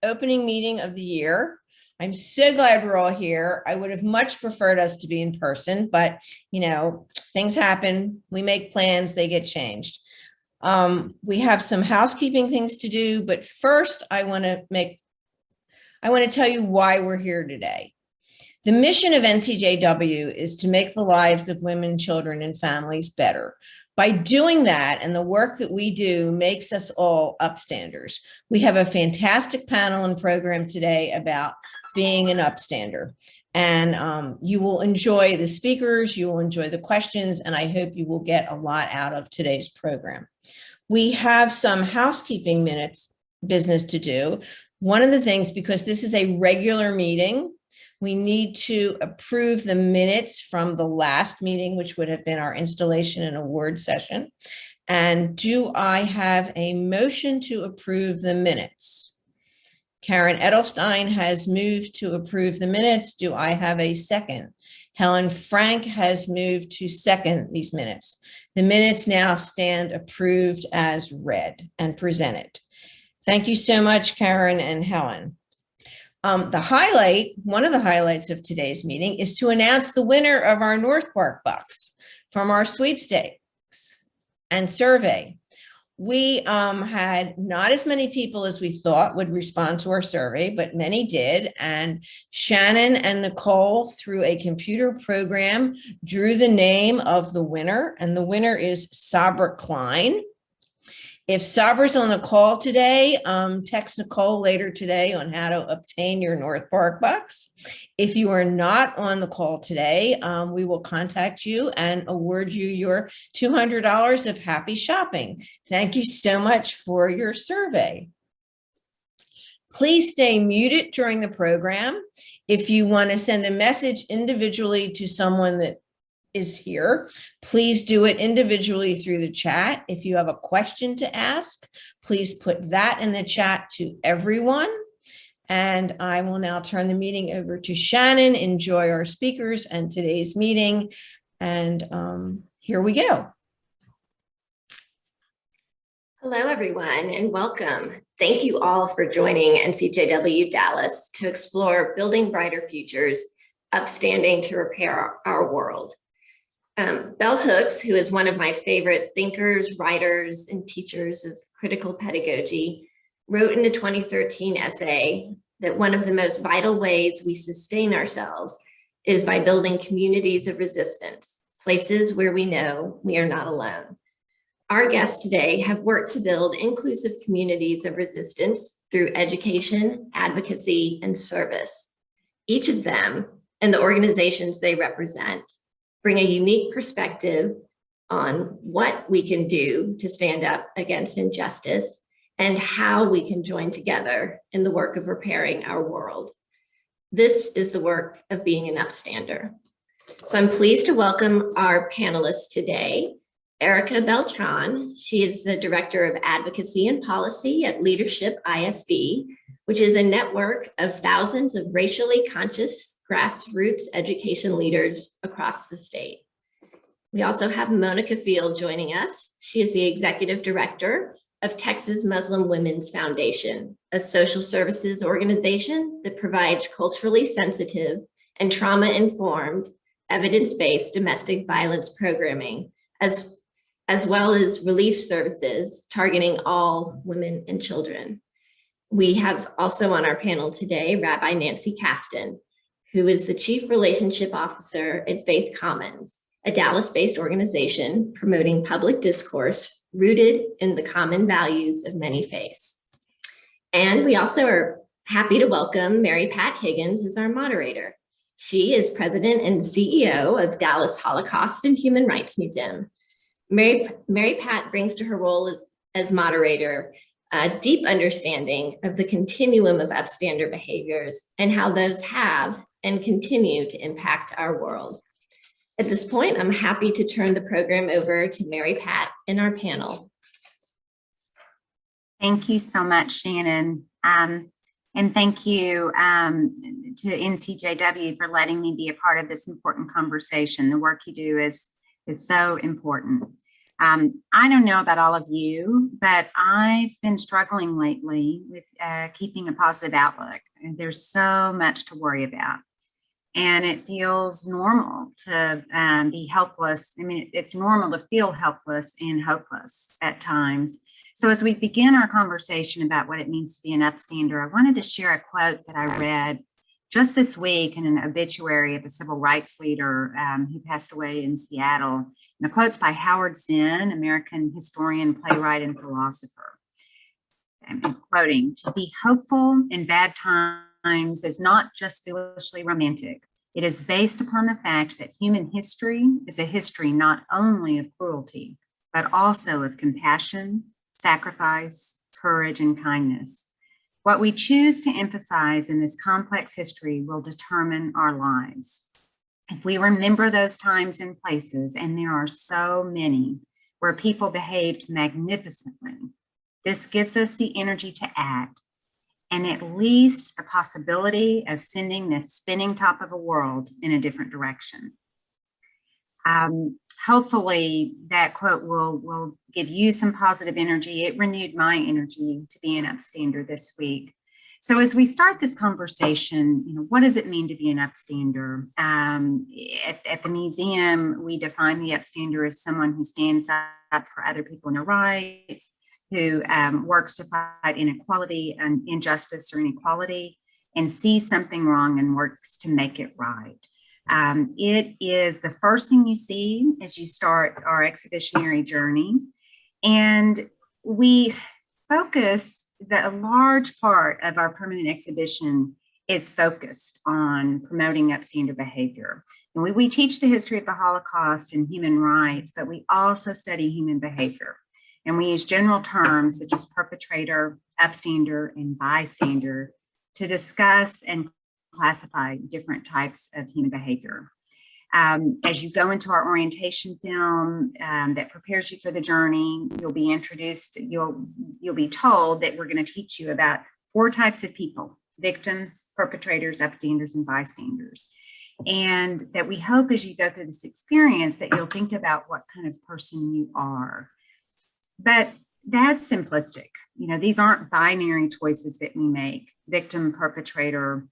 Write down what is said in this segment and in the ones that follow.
opening meeting of the year. I'm so glad we're all here. I would have much preferred us to be in person, but things happen. We make plans, they get changed. We have some housekeeping things to do, but first I want to tell you why we're here today. The mission of NCJW is to make the lives of women, children, and families better. By doing that, and the work that we do makes us all upstanders. We have a fantastic panel and program today about being an upstander. And you will enjoy the speakers, you will enjoy the questions, and I hope you will get a lot out of today's program. We have some housekeeping business to do. One of the things, because this is a regular meeting, we need to approve the minutes from the last meeting, which would have been our installation and award session. And do I have a motion to approve the minutes? Karen Edelstein has moved to approve the minutes. Do I have a second? Helen Frank has moved to second these minutes. The minutes now stand approved as read and presented. Thank you so much, Karen and Helen. One of the highlights of today's meeting is to announce the winner of our North Park Bucks from our sweepstakes and survey. We had not as many people as we thought would respond to our survey, but many did. And Shannon and Nicole, through a computer program, drew the name of the winner, and the winner is Sabra Klein. If Sabra's on the call today, text Nicole later today on how to obtain your North Park Bucks. If you are not on the call today, we will contact you and award you your $200 of happy shopping. Thank you so much for your survey. Please stay muted during the program. If you want to send a message individually to someone that is here, please do it individually through the chat. If you have a question to ask, please put that in the chat to everyone. And I will now turn the meeting over to Shannon. Enjoy our speakers and today's meeting. And here we go. Hello, everyone, and welcome. Thank you all for joining NCJW Dallas to explore building brighter futures, upstanding to repair our world. Bell Hooks, who is one of my favorite thinkers, writers, and teachers of critical pedagogy, wrote in a 2013 essay that one of the most vital ways we sustain ourselves is by building communities of resistance, places where we know we are not alone. Our guests today have worked to build inclusive communities of resistance through education, advocacy, and service. Each of them and the organizations they represent bring a unique perspective on what we can do to stand up against injustice and how we can join together in the work of repairing our world. This is the work of being an upstander. So I'm pleased to welcome our panelists today. Erica Beltran, she is the Director of Advocacy and Policy at Leadership ISD, which is a network of thousands of racially conscious grassroots education leaders across the state. We also have Monica Field joining us. She is the Executive Director of Texas Muslim Women's Foundation, a social services organization that provides culturally sensitive and trauma-informed, evidence-based domestic violence programming, as well as relief services targeting all women and children. We have also on our panel today, Rabbi Nancy Kasten, who is the Chief Relationship Officer at Faith Commons, a Dallas-based organization promoting public discourse rooted in the common values of many faiths. And we also are happy to welcome Mary Pat Higgins as our moderator. She is President and CEO of Dallas Holocaust and Human Rights Museum. Mary Pat brings to her role as moderator a deep understanding of the continuum of upstander behaviors and how those have and continue to impact our world. At this point, I'm happy to turn the program over to Mary Pat and our panel. Thank you so much, Shannon. And thank you to NCJW for letting me be a part of this important conversation. The work you do is so important. I don't know about all of you, but I've been struggling lately with keeping a positive outlook. And there's so much to worry about. And it feels normal to be helpless. I mean, it's normal to feel helpless and hopeless at times. So as we begin our conversation about what it means to be an upstander, I wanted to share a quote that I read just this week in an obituary of a civil rights leader who passed away in Seattle. And the quote's by Howard Zinn, American historian, playwright, and philosopher. I'm quoting, "To be hopeful in bad times is not just foolishly romantic. It is based upon the fact that human history is a history not only of cruelty, but also of compassion, sacrifice, courage, and kindness. What we choose to emphasize in this complex history will determine our lives. If we remember those times and places, and there are so many, where people behaved magnificently, this gives us the energy to act, and at least the possibility of sending this spinning top of a world in a different direction." Hopefully that quote will give you some positive energy. It renewed my energy to be an upstander this week. So as we start this conversation, what does it mean to be an upstander? At the museum, we define the upstander as someone who stands up for other people and their rights, who works to fight inequality and injustice or inequality, and sees something wrong and works to make it right. It is the first thing you see as you start our exhibitionary journey. And we focus that a large part of our permanent exhibition is focused on promoting upstander behavior. And we teach the history of the Holocaust and human rights, but we also study human behavior. And we use general terms such as perpetrator, upstander, and bystander to discuss and classify different types of human behavior. As you go into our orientation film that prepares you for the journey, you'll be introduced, you'll be told that we're going to teach you about 4 types of people: victims, perpetrators, upstanders, and bystanders. And that we hope as you go through this experience that you'll think about what kind of person you are. But that's simplistic. These aren't binary choices that we make: victim, perpetrator,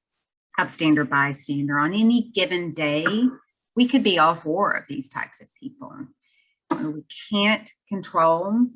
upstander, bystander. On any given day, we could be all 4 of these types of people. We can't control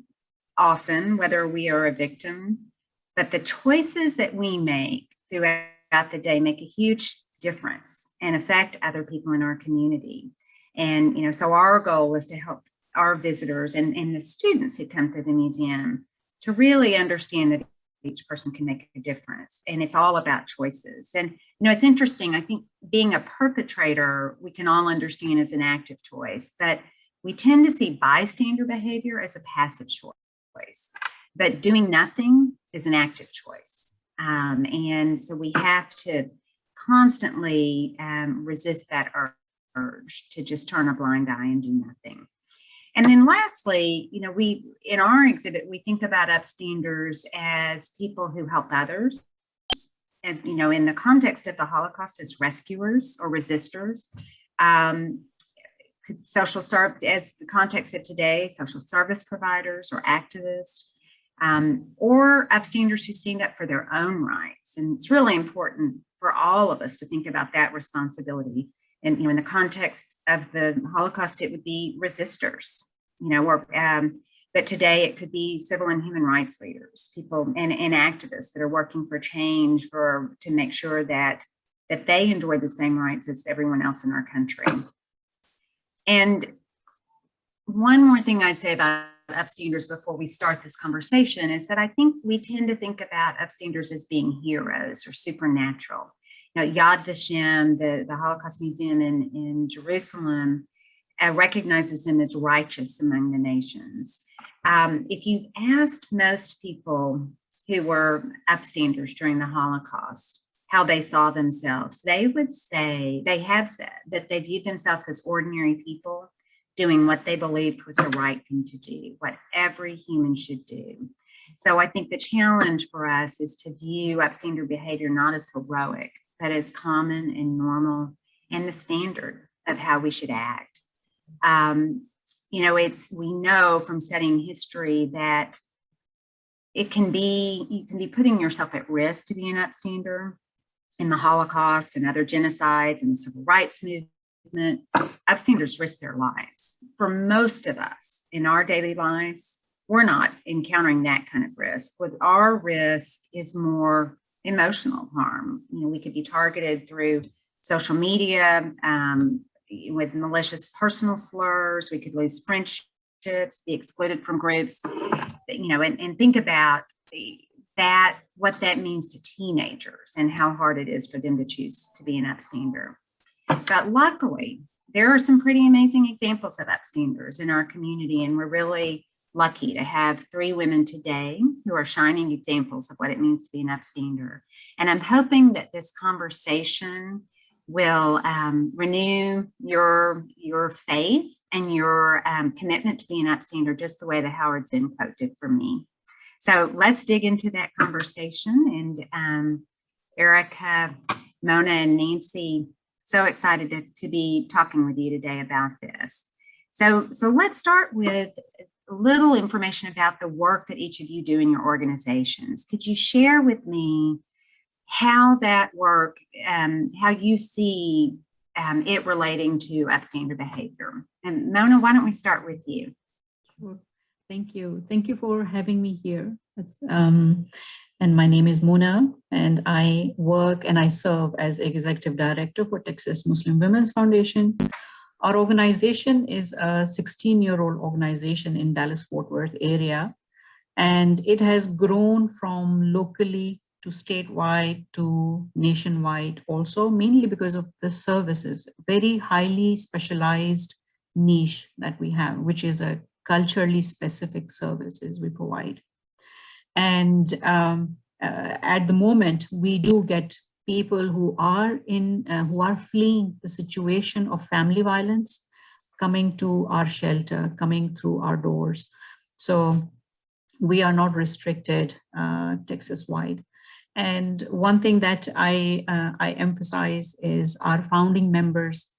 often whether we are a victim, but the choices that we make throughout the day make a huge difference and affect other people in our community. And, so our goal was to help our visitors and the students who come through the museum to really understand that each person can make a difference. And it's all about choices. And, it's interesting. I think being a perpetrator, we can all understand as an active choice, but we tend to see bystander behavior as a passive choice. But doing nothing is an active choice. And so we have to constantly resist that urge to just turn a blind eye and do nothing. And then lastly, we, in our exhibit, we think about upstanders as people who help others. And, in the context of the Holocaust, as rescuers or resistors. Social service, as the context of today, social service providers or activists, or upstanders who stand up for their own rights. And it's really important for all of us to think about that responsibility. And, in the context of the Holocaust, it would be resistors, but today it could be civil and human rights leaders, people and activists that are working for change to make sure that they enjoy the same rights as everyone else in our country. And one more thing I'd say about upstanders before we start this conversation is that I think we tend to think about upstanders as being heroes or supernatural. Yad Vashem, the Holocaust Museum in Jerusalem, recognizes them as righteous among the nations. If you asked most people who were upstanders during the Holocaust how they saw themselves, they have said that they viewed themselves as ordinary people doing what they believed was the right thing to do, what every human should do. So I think the challenge for us is to view upstander behavior not as heroic, but as common and normal and the standard of how we should act. we know from studying history that you can be putting yourself at risk to be an upstander. In the Holocaust and other genocides and the civil rights movement, upstanders risk their lives. For most of us in our daily lives, we're not encountering that kind of risk. With our risk is more emotional harm. We could be targeted through social media with malicious personal slurs. We could lose friendships, be excluded from groups, and think about what that means to teenagers and how hard it is for them to choose to be an upstander. But luckily, there are some pretty amazing examples of upstanders in our community, and we're really lucky to have 3 women today who are shining examples of what it means to be an upstander. And I'm hoping that this conversation will renew your faith and your commitment to be an upstander, just the way the Howard Zinn quote did for me. So let's dig into that conversation. And Erica, Mona, and Nancy, so excited to be talking with you today about this. So let's start with a little information about the work that each of you do in your organizations. Could you share with me how that work, how you see it relating to upstander behavior? And Mona, why don't we start with you? Sure. Thank you. Thank you for having me here. And my name is Mona, and I work and I serve as Executive Director for Texas Muslim Women's Foundation. Our organization is a 16-year-old organization in Dallas-Fort Worth area, and it has grown from locally to statewide to nationwide also, mainly because of the services, very highly specialized niche that we have, which is a culturally specific services we provide. And at the moment, we do get people who are fleeing the situation of family violence, coming to our shelter, coming through our doors. So we are not restricted Texas-wide. And one thing that I emphasize is our founding members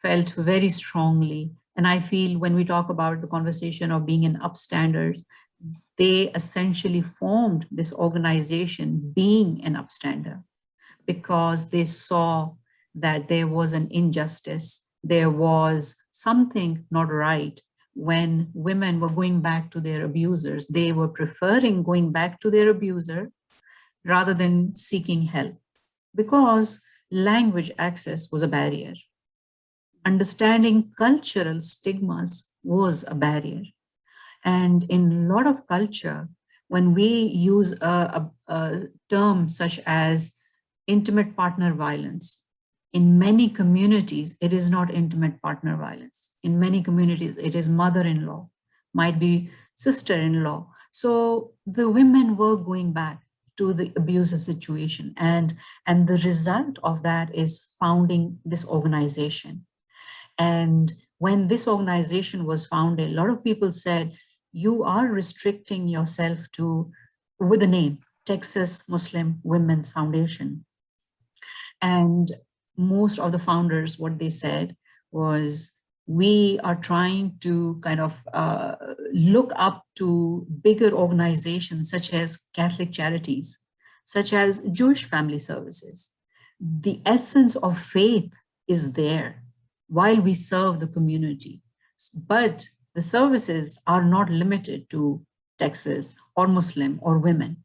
felt very strongly. And I feel when we talk about the conversation of being an upstander, they essentially formed this organization being an upstander because they saw that there was an injustice, there was something not right. When women were going back to their abusers, they were preferring going back to their abuser rather than seeking help because language access was a barrier. Understanding cultural stigmas was a barrier. And in a lot of culture, when we use a term such as intimate partner violence, in many communities, it is not intimate partner violence. In many communities, it is mother-in-law, might be sister-in-law. So the women were going back to the abusive situation. And the result of that is founding this organization. And when this organization was founded, a lot of people said, you are restricting yourself to, with the name, Texas Muslim Women's Foundation. And most of the founders, what they said was, we are trying to kind of look up to bigger organizations such as Catholic Charities, such as Jewish Family Services. The essence of faith is there while we serve the community. But the services are not limited to Texas or Muslim or women.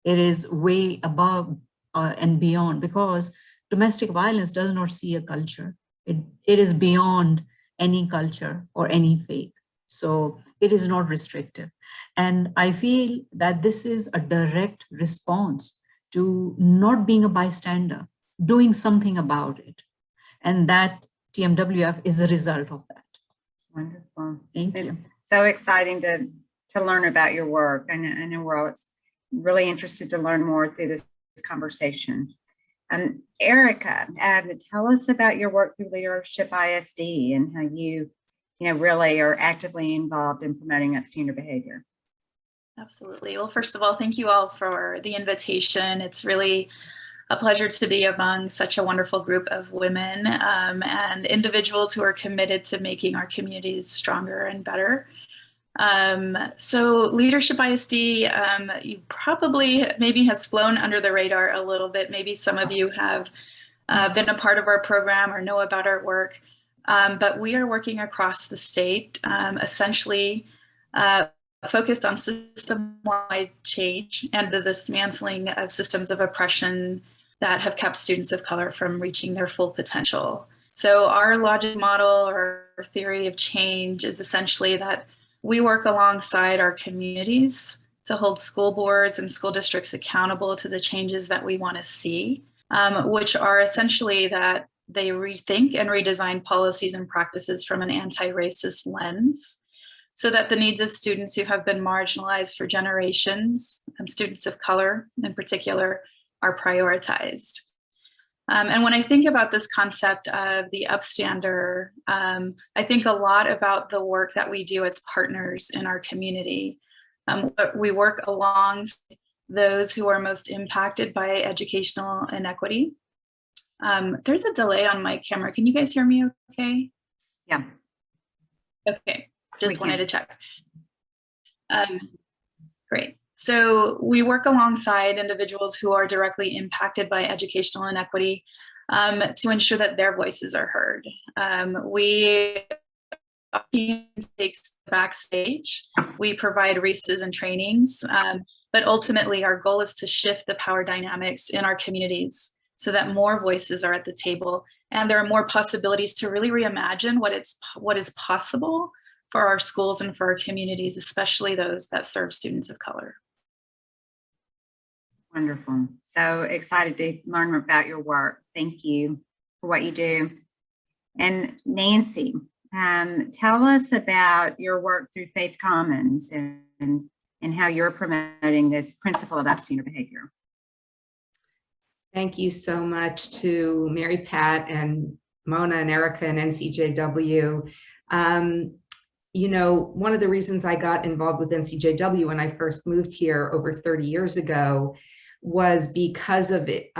It is way above and beyond, because domestic violence does not see a culture. It is beyond any culture or any faith. So it is not restrictive. And I feel that this is a direct response to not being a bystander, doing something about it. And that TMWF is a result of that. Wonderful. Thank It's you. so exciting to learn about your work. I know we're all really interested to learn more through this conversation. Erica, tell us about your work through Leadership ISD and how you really are actively involved in promoting upstander behavior. Absolutely. Well, first of all, thank you all for the invitation. It's really a pleasure to be among such a wonderful group of women and individuals who are committed to making our communities stronger and better. So Leadership ISD, you probably maybe has flown under the radar a little bit. Maybe some of you have been a part of our program or know about our work, but we are working across the state, essentially focused on system-wide change and the dismantling of systems of oppression that have kept students of color from reaching their full potential. So our logic model or theory of change is essentially that we work alongside our communities to hold school boards and school districts accountable to the changes that we want to see, which are essentially that they rethink and redesign policies and practices from an anti-racist lens so that the needs of students who have been marginalized for generations, students of color in particular, are prioritized. And when I think about this concept of the upstander, I think a lot about the work that we do as partners in our community. We work alongside those who are most impacted by educational inequity. There's a delay on my camera. Can you guys hear me okay? Yeah. Okay, just wanted to check. Great. So we work alongside individuals who are directly impacted by educational inequity to ensure that their voices are heard. We takes the backstage. We provide resources and trainings, but ultimately our goal is to shift the power dynamics in our communities so that more voices are at the table and there are more possibilities to really reimagine what is possible for our schools and for our communities, especially those that serve students of color. Wonderful. So excited to learn more about your work. Thank you for what you do. And Nancy, tell us about your work through Faith Commons and how you're promoting this principle of upstander behavior. Thank you so much to Mary Pat and Mona and Erica and NCJW. You know, one of the reasons I got involved with NCJW when I first moved here over 30 years ago was because of it,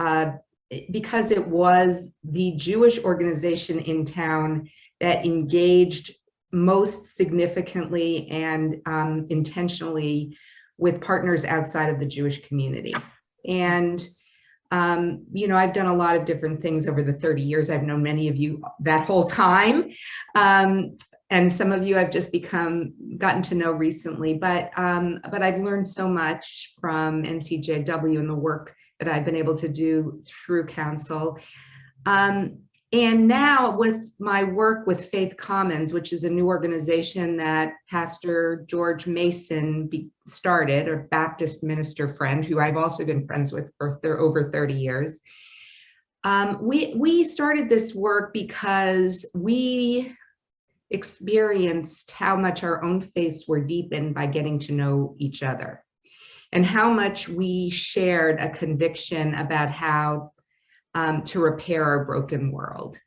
because it was the Jewish organization in town that engaged most significantly and intentionally with partners outside of the Jewish community. And you know, I've done a lot of different things over the 30 years. I've known many of you that whole time. And some of you I've just gotten to know recently, but I've learned so much from NCJW and the work that I've been able to do through council. And now with my work with Faith Commons, which is a new organization that Pastor George Mason started, a Baptist minister friend who I've also been friends with for over 30 years. We started this work because we experienced how much our own faiths were deepened by getting to know each other and how much we shared a conviction about how to repair our broken world.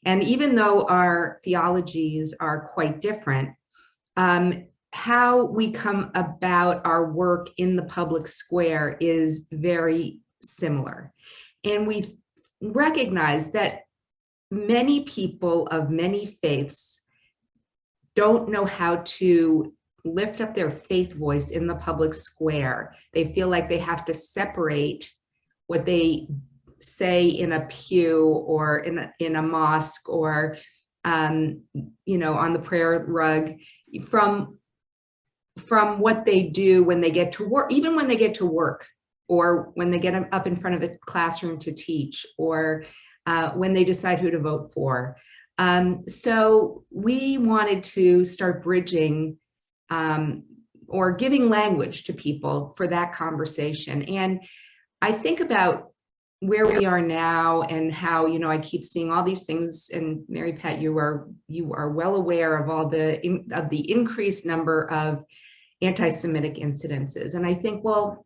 And even though our theologies are quite different, how we come about our work in the public square is very similar. And we recognize that many people of many faiths don't know how to lift up their faith voice in the public square. They feel like they have to separate what they say in a pew or in a mosque or you know, on the prayer rug from what they do when they get to work, even when they get to work, or when they get up in front of the classroom to teach, or when they decide who to vote for. So we wanted to start bridging or giving language to people for that conversation. And I think about where we are now and how, you know, I keep seeing all these things, and Mary Pat, you are well aware of all the increased number of anti-Semitic incidences. And I think, well,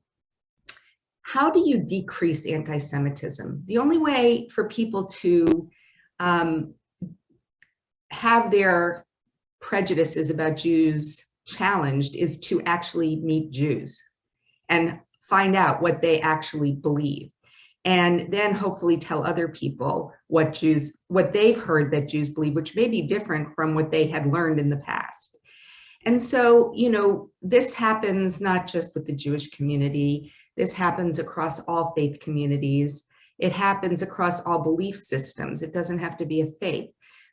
how do you decrease anti-Semitism? The only way for people to have their prejudices about Jews challenged is to actually meet Jews and find out what they actually believe. and then hopefully tell other people what they've heard that Jews believe, which may be different from what they had learned in the past. And so, this happens not just with the Jewish community, this happens across all faith communities. It happens across all belief systems. It doesn't have to be a faith.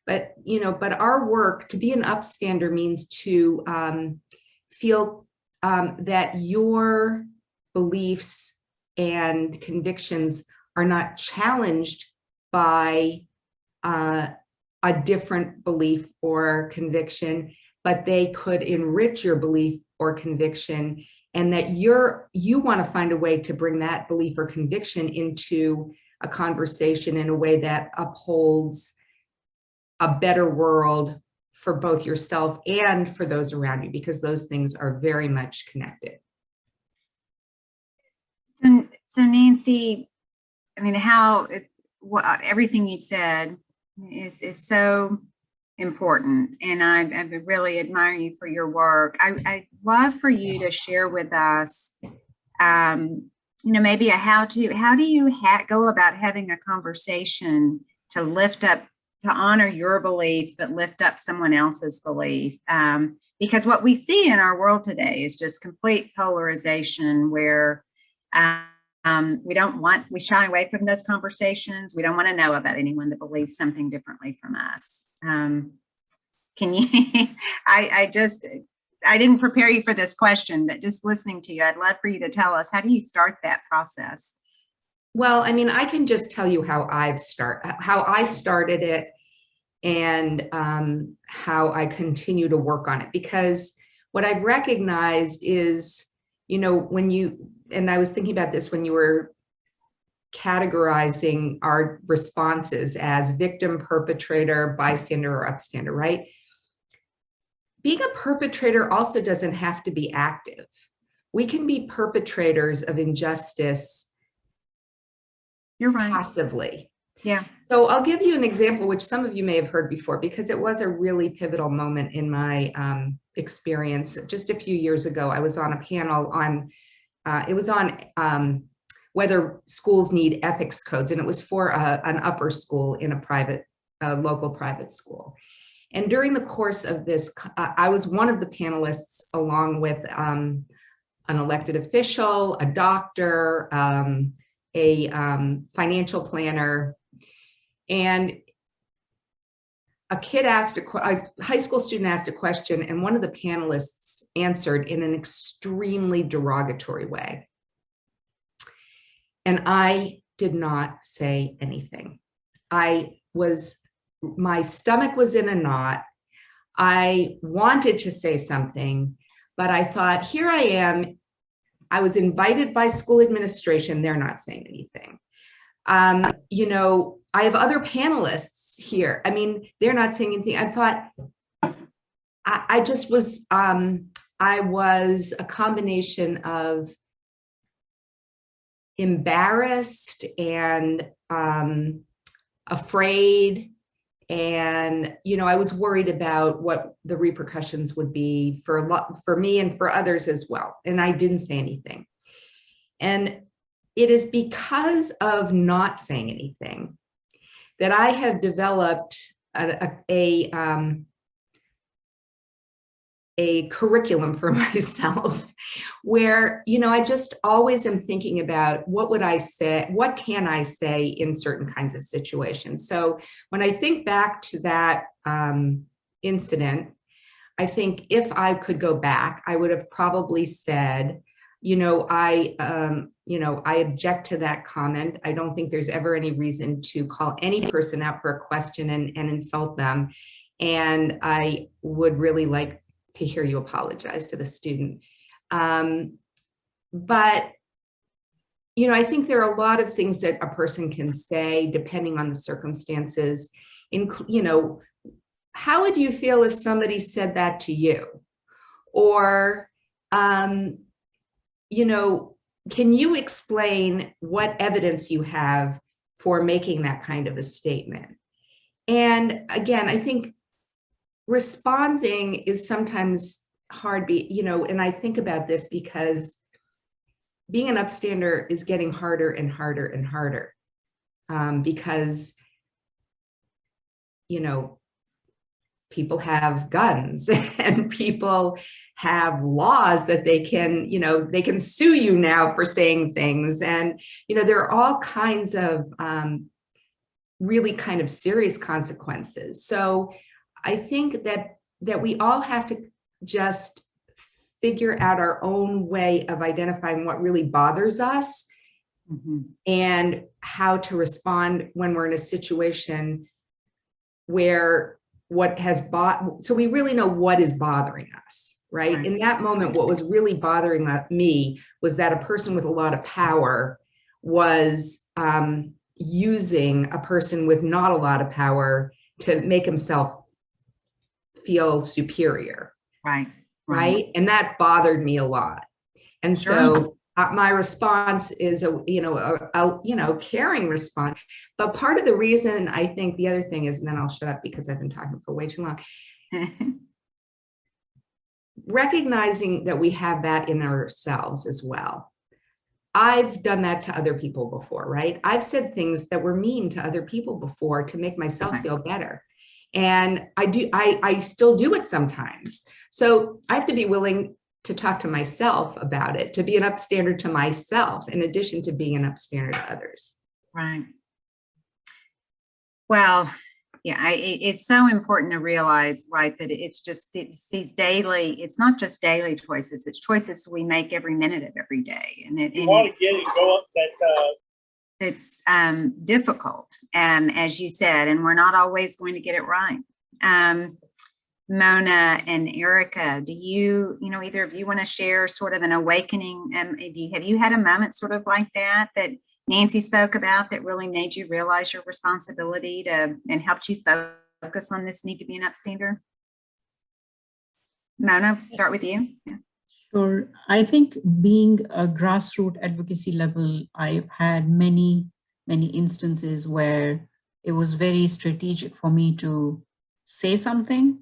But, but our work to be an upstander means to feel that your beliefs and convictions are not challenged by a different belief or conviction, but they could enrich your belief or conviction, and that you want to find a way to bring that belief or conviction into a conversation in a way that upholds a better world for both yourself and for those around you, because those things are very much connected. So Nancy, I mean, everything you've said is so important, and I really admire you for your work. I'd love for you to share with us, maybe how do you go about having a conversation to lift up, to honor your beliefs, but lift up someone else's belief? Because what we see in our world today is just complete polarization, where we shy away from those conversations. We don't want to know about anyone that believes something differently from us. Can you, I didn't prepare you for this question, but just listening to you, I'd love for you to tell us, how do you start that process? Well, I mean, I can just tell you how I started it, and how I continue to work on it, because what I've recognized is, and I was thinking about this when you were categorizing our responses as victim, perpetrator, bystander, or upstander, right? Being a perpetrator also doesn't have to be active. We can be perpetrators of injustice. You're right. Passively. Yeah. So I'll give you an example, which some of you may have heard before, because it was a really pivotal moment in my experience. Just a few years ago, I was on a panel on, it was on whether schools need ethics codes, and it was for an upper school in a local private school. And during the course of this, I was one of the panelists, along with an elected official, a doctor, a financial planner, and a high school student asked a question, and one of the panelists answered in an extremely derogatory way. And I did not say anything. My stomach was in a knot. I wanted to say something, but I thought, here I am. I was invited by school administration. They're not saying anything. I have other panelists here. I mean, they're not saying anything. I thought, I just was, I was a combination of embarrassed and afraid. And, I was worried about what the repercussions would be for me and for others as well. And I didn't say anything. And it is because of not saying anything that I have developed a curriculum for myself where, I just always am thinking about what would I say, what can I say in certain kinds of situations. So when I think back to that incident, I think if I could go back, I would have probably said, I object to that comment. I don't think there's ever any reason to call any person out for a question and insult them. And I would really like to hear you apologize to the student. But, I think there are a lot of things that a person can say depending on the circumstances. How would you feel if somebody said that to you? Or, can you explain what evidence you have for making that kind of a statement? And again, I think responding is sometimes hard, and I think about this because being an upstander is getting harder and harder and harder, because, you know, people have guns and people have laws that they can, you know, they can sue you now for saying things. And, you know, there are all kinds of really kind of serious consequences. So I think that we all have to just figure out our own way of identifying what really bothers us, and how to respond when we're in a situation where so we really know what is bothering us, right? Right. In that moment, what was really bothering me was that a person with a lot of power was using a person with not a lot of power to make himself feel superior. Right. And that bothered me a lot. And so my response is a caring response. But part of the reason, I think the other thing is, and then I'll shut up because I've been talking for way too long, recognizing that we have that in ourselves as well. I've done that to other people before, right? I've said things that were mean to other people before to make myself feel better. And I still do it sometimes. So I have to be willing to talk to myself about it, to be an upstander to myself, in addition to being an upstander to others. Right. Well, yeah, it's so important to realize, right, that it's these daily, it's not just daily choices, it's choices we make every minute of every day. And you want to get it, go up that it's difficult, as you said, and we're not always going to get it right. Mona and Erica, do you either of you want to share sort of an awakening? Have you had a moment sort of like that Nancy spoke about that really made you realize your responsibility and helped you focus on this need to be an upstander? Mona, start with you. Yeah. Sure. I think being a grassroots advocacy level, I've had many, many instances where it was very strategic for me to say something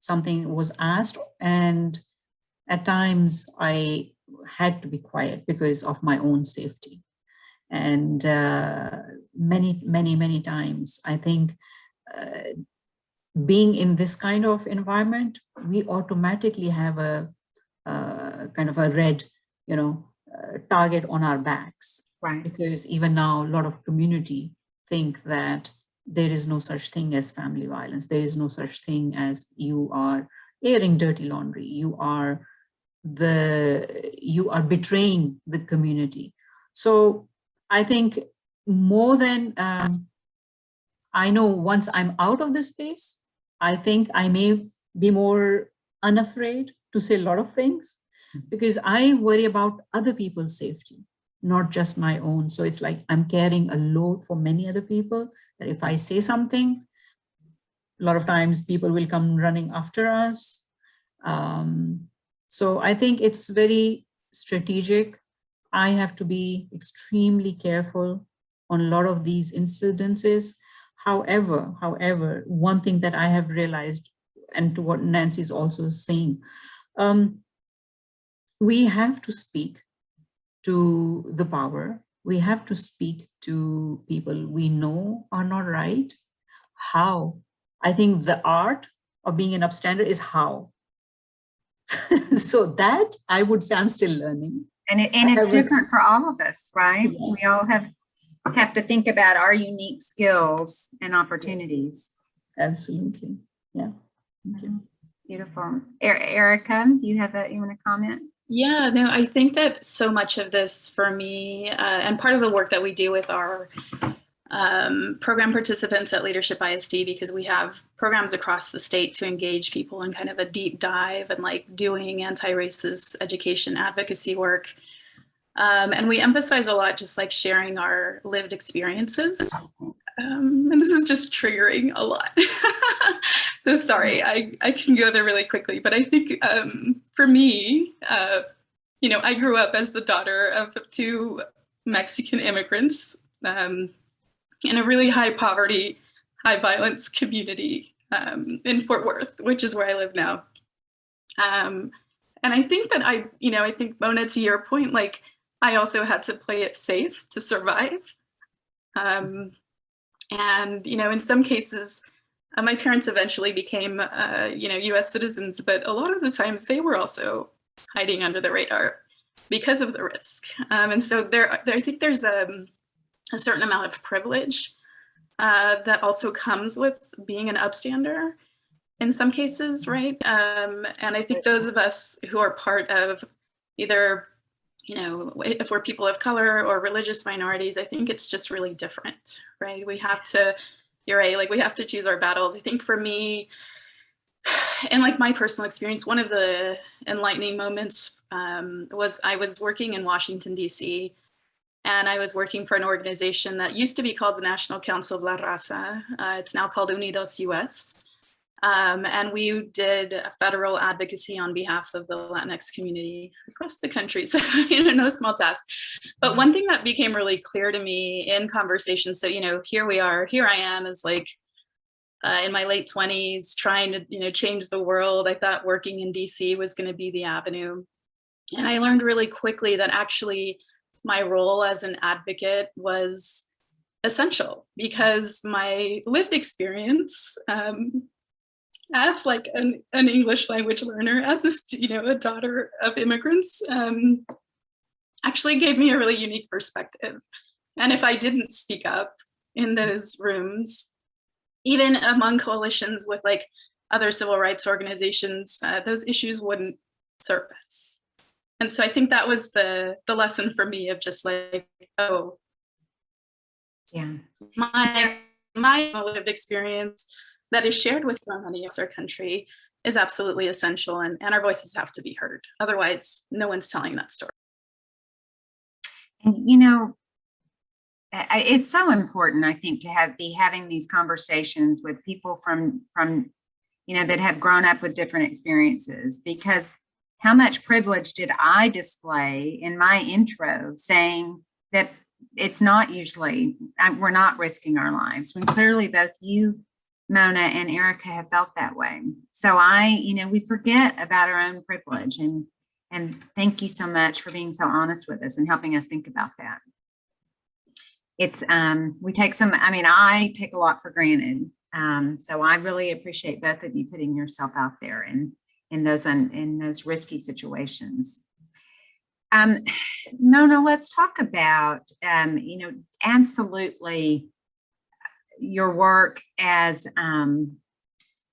was asked, and at times I had to be quiet because of my own safety. And many, many, many times, I think being in this kind of environment, we automatically have a kind of a red, target on our backs. Right. Because even now, a lot of community think that there is no such thing as family violence. There is no such thing as you are airing dirty laundry. You are betraying the community. So I think more than I know, once I'm out of this space, I think I may be more unafraid to say a lot of things, because I worry about other people's safety, not just my own. So it's like I'm carrying a load for many other people, that if I say something, a lot of times people will come running after us. So I think it's very strategic. I have to be extremely careful on a lot of these incidences. However, one thing that I have realized, and to what Nancy is also saying, we have to speak to the power. We have to speak to people we know are not right. How? I think the art of being an upstander is how. So that, I would say, I'm still learning. And it's different for all of us, right? Yes. We all have to think about our unique skills and opportunities. Absolutely. Yeah. Thank you. Beautiful. Erica, do you want to comment? Yeah, no, I think that so much of this for me, and part of the work that we do with our program participants at Leadership ISD, because we have programs across the state to engage people in kind of a deep dive and like doing anti-racist education advocacy work. And we emphasize a lot just like sharing our lived experiences. And this is just triggering a lot. So sorry, I can go there really quickly, but I think for me, I grew up as the daughter of two Mexican immigrants in a really high poverty, high violence community in Fort Worth, which is where I live now. And I think that I think, Mona, to your point, like I also had to play it safe to survive. And, in some cases, my parents eventually became, US citizens, but a lot of the times they were also hiding under the radar because of the risk. And so I think there's a certain amount of privilege that also comes with being an upstander in some cases, right? And I think those of us who are part of either, if we're people of color or religious minorities, I think it's just really different, right? We have to, you're right, like we have to choose our battles. I think for me, and like my personal experience, one of the enlightening moments was I was working in Washington, D.C., and I was working for an organization that used to be called the National Council of La Raza. It's now called Unidos US. And we did a federal advocacy on behalf of the Latinx community across the country. So, no small task. But one thing that became really clear to me in conversations, so, here I am as like in my late 20s, trying to, change the world. I thought working in DC was going to be the avenue. And I learned really quickly that actually my role as an advocate was essential because my lived experience, as like an English language learner, as a daughter of immigrants, actually gave me a really unique perspective. And if I didn't speak up in those rooms, even among coalitions with like other civil rights organizations, those issues wouldn't surface. And so I think that was the lesson for me of just like, oh, Yeah. my lived experience that is shared with so many of our country is absolutely essential, and our voices have to be heard. Otherwise, no one's telling that story. And it's so important, I think, to be having these conversations with people from that have grown up with different experiences, because how much privilege did I display in my intro saying that it's not usually, we're not risking our lives, when clearly both you, Mona, and Erica have felt that way. So we forget about our own privilege, and thank you so much for being so honest with us and helping us think about that. It's, I take a lot for granted. So I really appreciate both of you putting yourself out there in those risky situations. Mona, let's talk about, absolutely your work as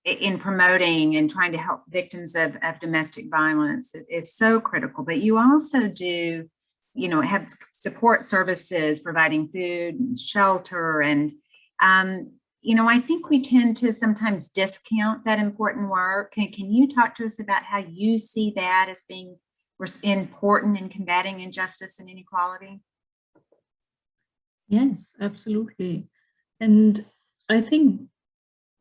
in promoting and trying to help victims of domestic violence is so critical, but you also do, have support services, providing food and shelter. And, I think we tend to sometimes discount that important work. Can you talk to us about how you see that as being important in combating injustice and inequality? Yes, absolutely. And I think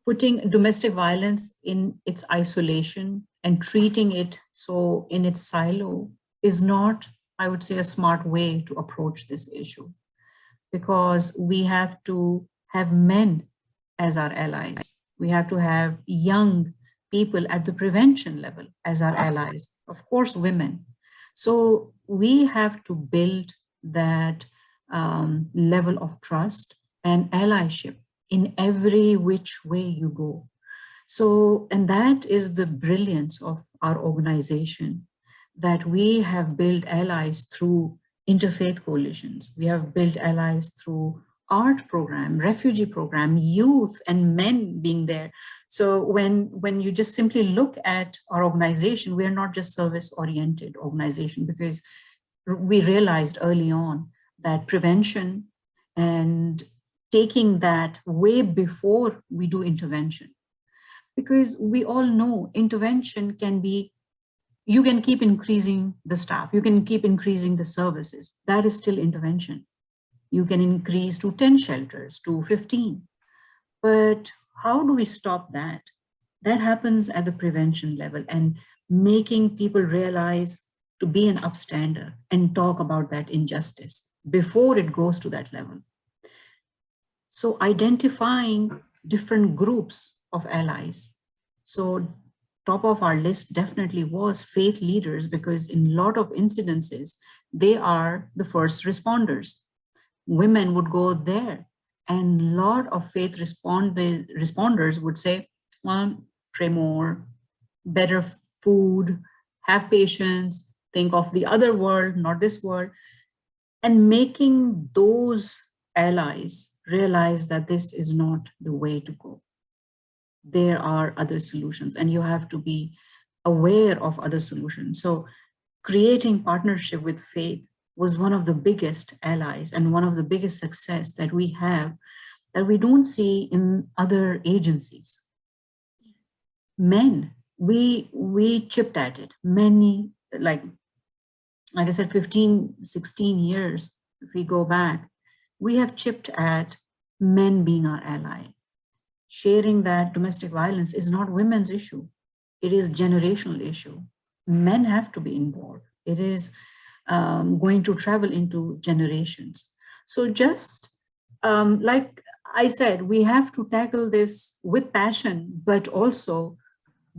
putting domestic violence in its isolation and treating it so in its silo is not, I would say, a smart way to approach this issue, because we have to have men as our allies. We have to have young people at the prevention level as our allies, of course, women. So we have to build that level of trust and allyship in every which way you go. So, and that is the brilliance of our organization, that we have built allies through interfaith coalitions. We have built allies through art program, refugee program, youth and men being there. So when you just simply look at our organization, we are not just service-oriented organization, because we realized early on that prevention and taking that way before we do intervention, because we all know intervention can be, you can keep increasing the staff, you can keep increasing the services, that is still intervention. You can increase to 10 shelters, to 15. But how do we stop that? That happens at the prevention level, and making people realize to be an upstander and talk about that injustice before it goes to that level. So identifying different groups of allies. So top of our list definitely was faith leaders, because in a lot of incidences, they are the first responders. Women would go there, and a lot of faith responders would say, well, pray more, better food, have patience, think of the other world, not this world, and making those allies realize that this is not the way to go. There are other solutions, and you have to be aware of other solutions. So creating partnership with faith was one of the biggest allies and one of the biggest success that we have that we don't see in other agencies. Men, we chipped at it many, like I said, 15, 16 years, if we go back, we have chipped at men being our ally. Sharing that domestic violence is not women's issue. It is generational issue. Men have to be involved. It is going to travel into generations. So just like I said, we have to tackle this with passion, but also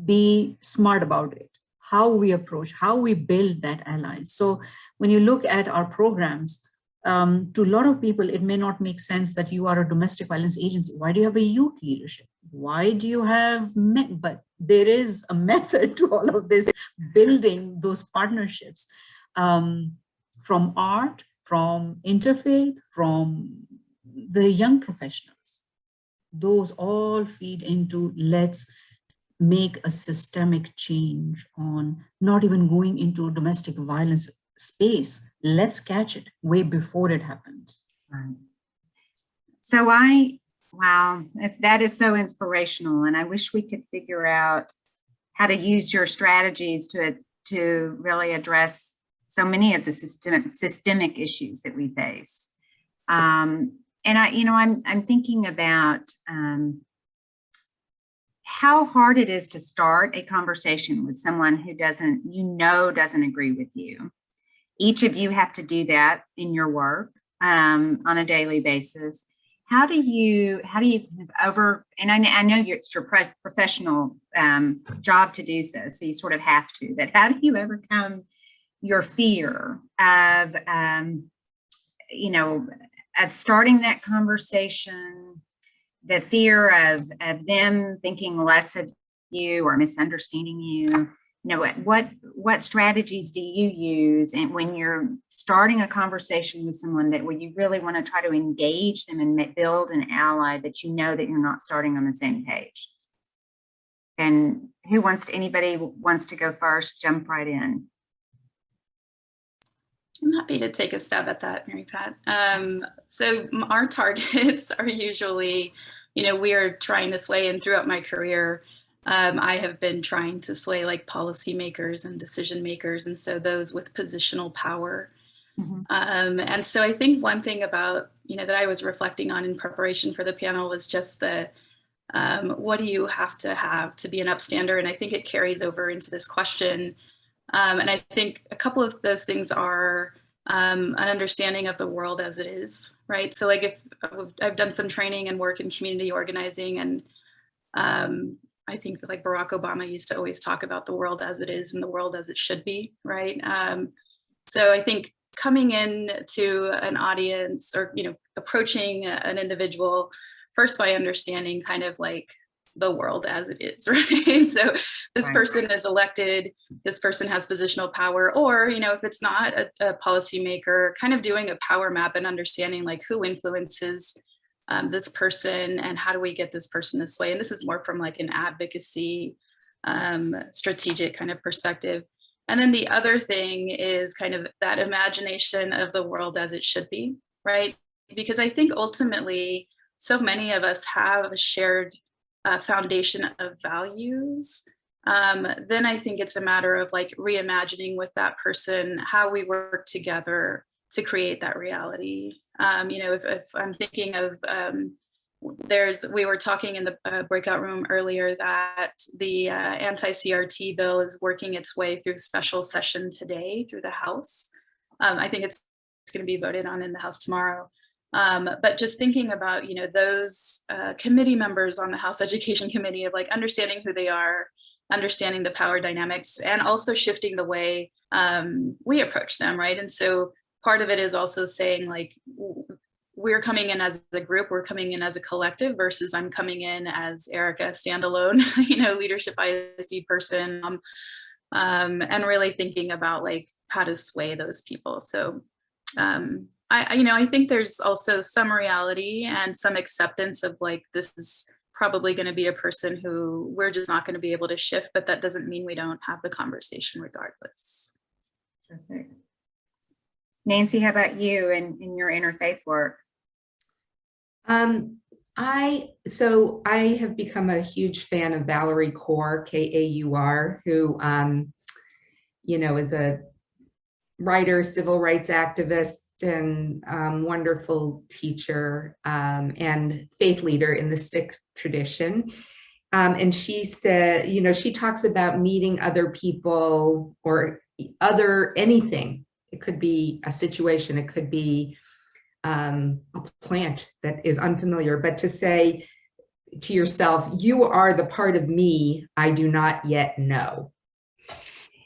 be smart about it, how we approach, how we build that allies. So when you look at our programs, to a lot of people, it may not make sense that you are a domestic violence agency. Why do you have a youth leadership? Why do you have men? But there is a method to all of this, building those partnerships from art, from interfaith, from the young professionals. Those all feed into let's make a systemic change on not even going into domestic violence space. Let's catch it way before it happens. Right. So wow, that is so inspirational. And I wish we could figure out how to use your strategies to really address so many of the systemic issues that we face. And I'm thinking about how hard it is to start a conversation with someone who doesn't agree with you. Each of you have to do that in your work on a daily basis. How do you and I know it's your professional job to do so you sort of have to, but how do you overcome your fear of starting that conversation, the fear of them thinking less of you or misunderstanding you? What strategies do you use and when you're starting a conversation with someone where you really want to try to engage them and build an ally that you know that you're not starting on the same page? And anybody wants to go first, jump right in. I'm happy to take a stab at that, Mary Pat. So our targets are usually, we are trying to sway, and throughout my career, I have been trying to sway like policymakers and decision makers, and so those with positional power. Mm-hmm. And so I think one thing about, that I was reflecting on in preparation for the panel was just what do you have to be an upstander? And I think it carries over into this question. And I think a couple of those things are an understanding of the world as it is, right? So like if I've done some training and work in community organizing, and I think like Barack Obama used to always talk about the world as it is and the world as it should be, right? So I think coming in to an audience or, approaching an individual first by understanding kind of like the world as it is, right? So this person is elected, this person has positional power, or, if it's not a policymaker, kind of doing a power map and understanding like who influences this person and how do we get this person this way? And this is more from like an advocacy, strategic kind of perspective. And then the other thing is kind of that imagination of the world as it should be, right? Because I think ultimately, so many of us have a shared foundation of values. Then I think it's a matter of like reimagining with that person how we work together to create that reality. If I'm thinking of, we were talking in the breakout room earlier that the anti-CRT bill is working its way through special session today through the House. I think it's going to be voted on in the House tomorrow. But just thinking about, those committee members on the House Education Committee of like understanding who they are understanding the power dynamics and also shifting the way we approach them, right? And so part of it is also saying like, we're coming in as a group, we're coming in as a collective versus I'm coming in as Erica, standalone, leadership ISD person, and really thinking about like how to sway those people. So I think there's also some reality and some acceptance of like, this is probably going to be a person who we're just not going to be able to shift, but that doesn't mean we don't have the conversation regardless. Perfect. Nancy, how about you in your interfaith work? I have become a huge fan of Valerie Kaur, Kaur, who, is a writer, civil rights activist, and wonderful teacher and faith leader in the Sikh tradition. And she said, she talks about meeting other people or anything. It could be a situation, it could be a plant that is unfamiliar, but to say to yourself, you are the part of me I do not yet know.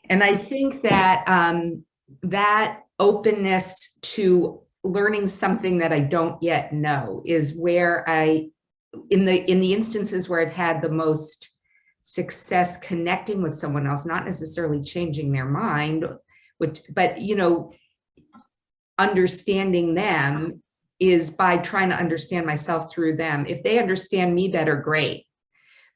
And I think that that openness to learning something that I don't yet know is where in the instances where I've had the most success connecting with someone else, not necessarily changing their mind, but understanding them is by trying to understand myself through them. If they understand me better, great.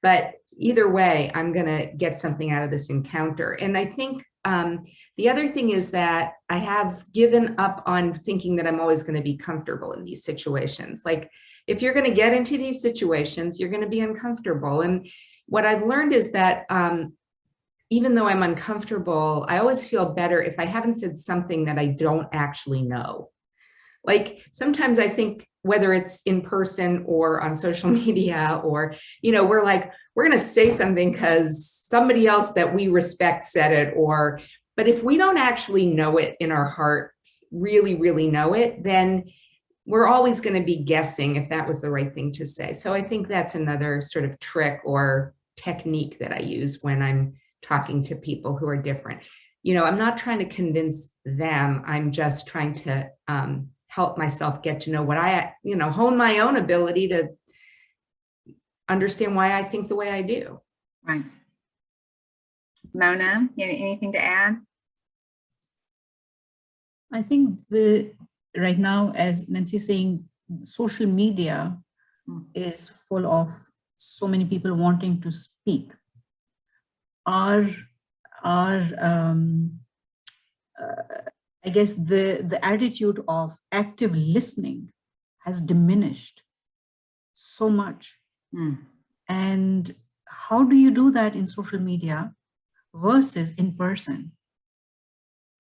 But either way, I'm going to get something out of this encounter. And I think the other thing is that I have given up on thinking that I'm always going to be comfortable in these situations. Like, if you're going to get into these situations, you're going to be uncomfortable. And what I've learned is that even though I'm uncomfortable, I always feel better if I haven't said something that I don't actually know. Like, sometimes I think, whether it's in person or on social media, or, we're going to say something because somebody else that we respect said it, but if we don't actually know it in our hearts, really, really know it, then we're always going to be guessing if that was the right thing to say. So I think that's another sort of trick or technique that I use when I'm talking to people who are different. I'm not trying to convince them. I'm just trying to help myself get to know what hone my own ability to understand why I think the way I do. Right. Mona, you have anything to add? I think right now, as Nancy's saying, social media is full of so many people wanting to speak. I guess the attitude of active listening has diminished so much. And how do you do that in social media versus in person?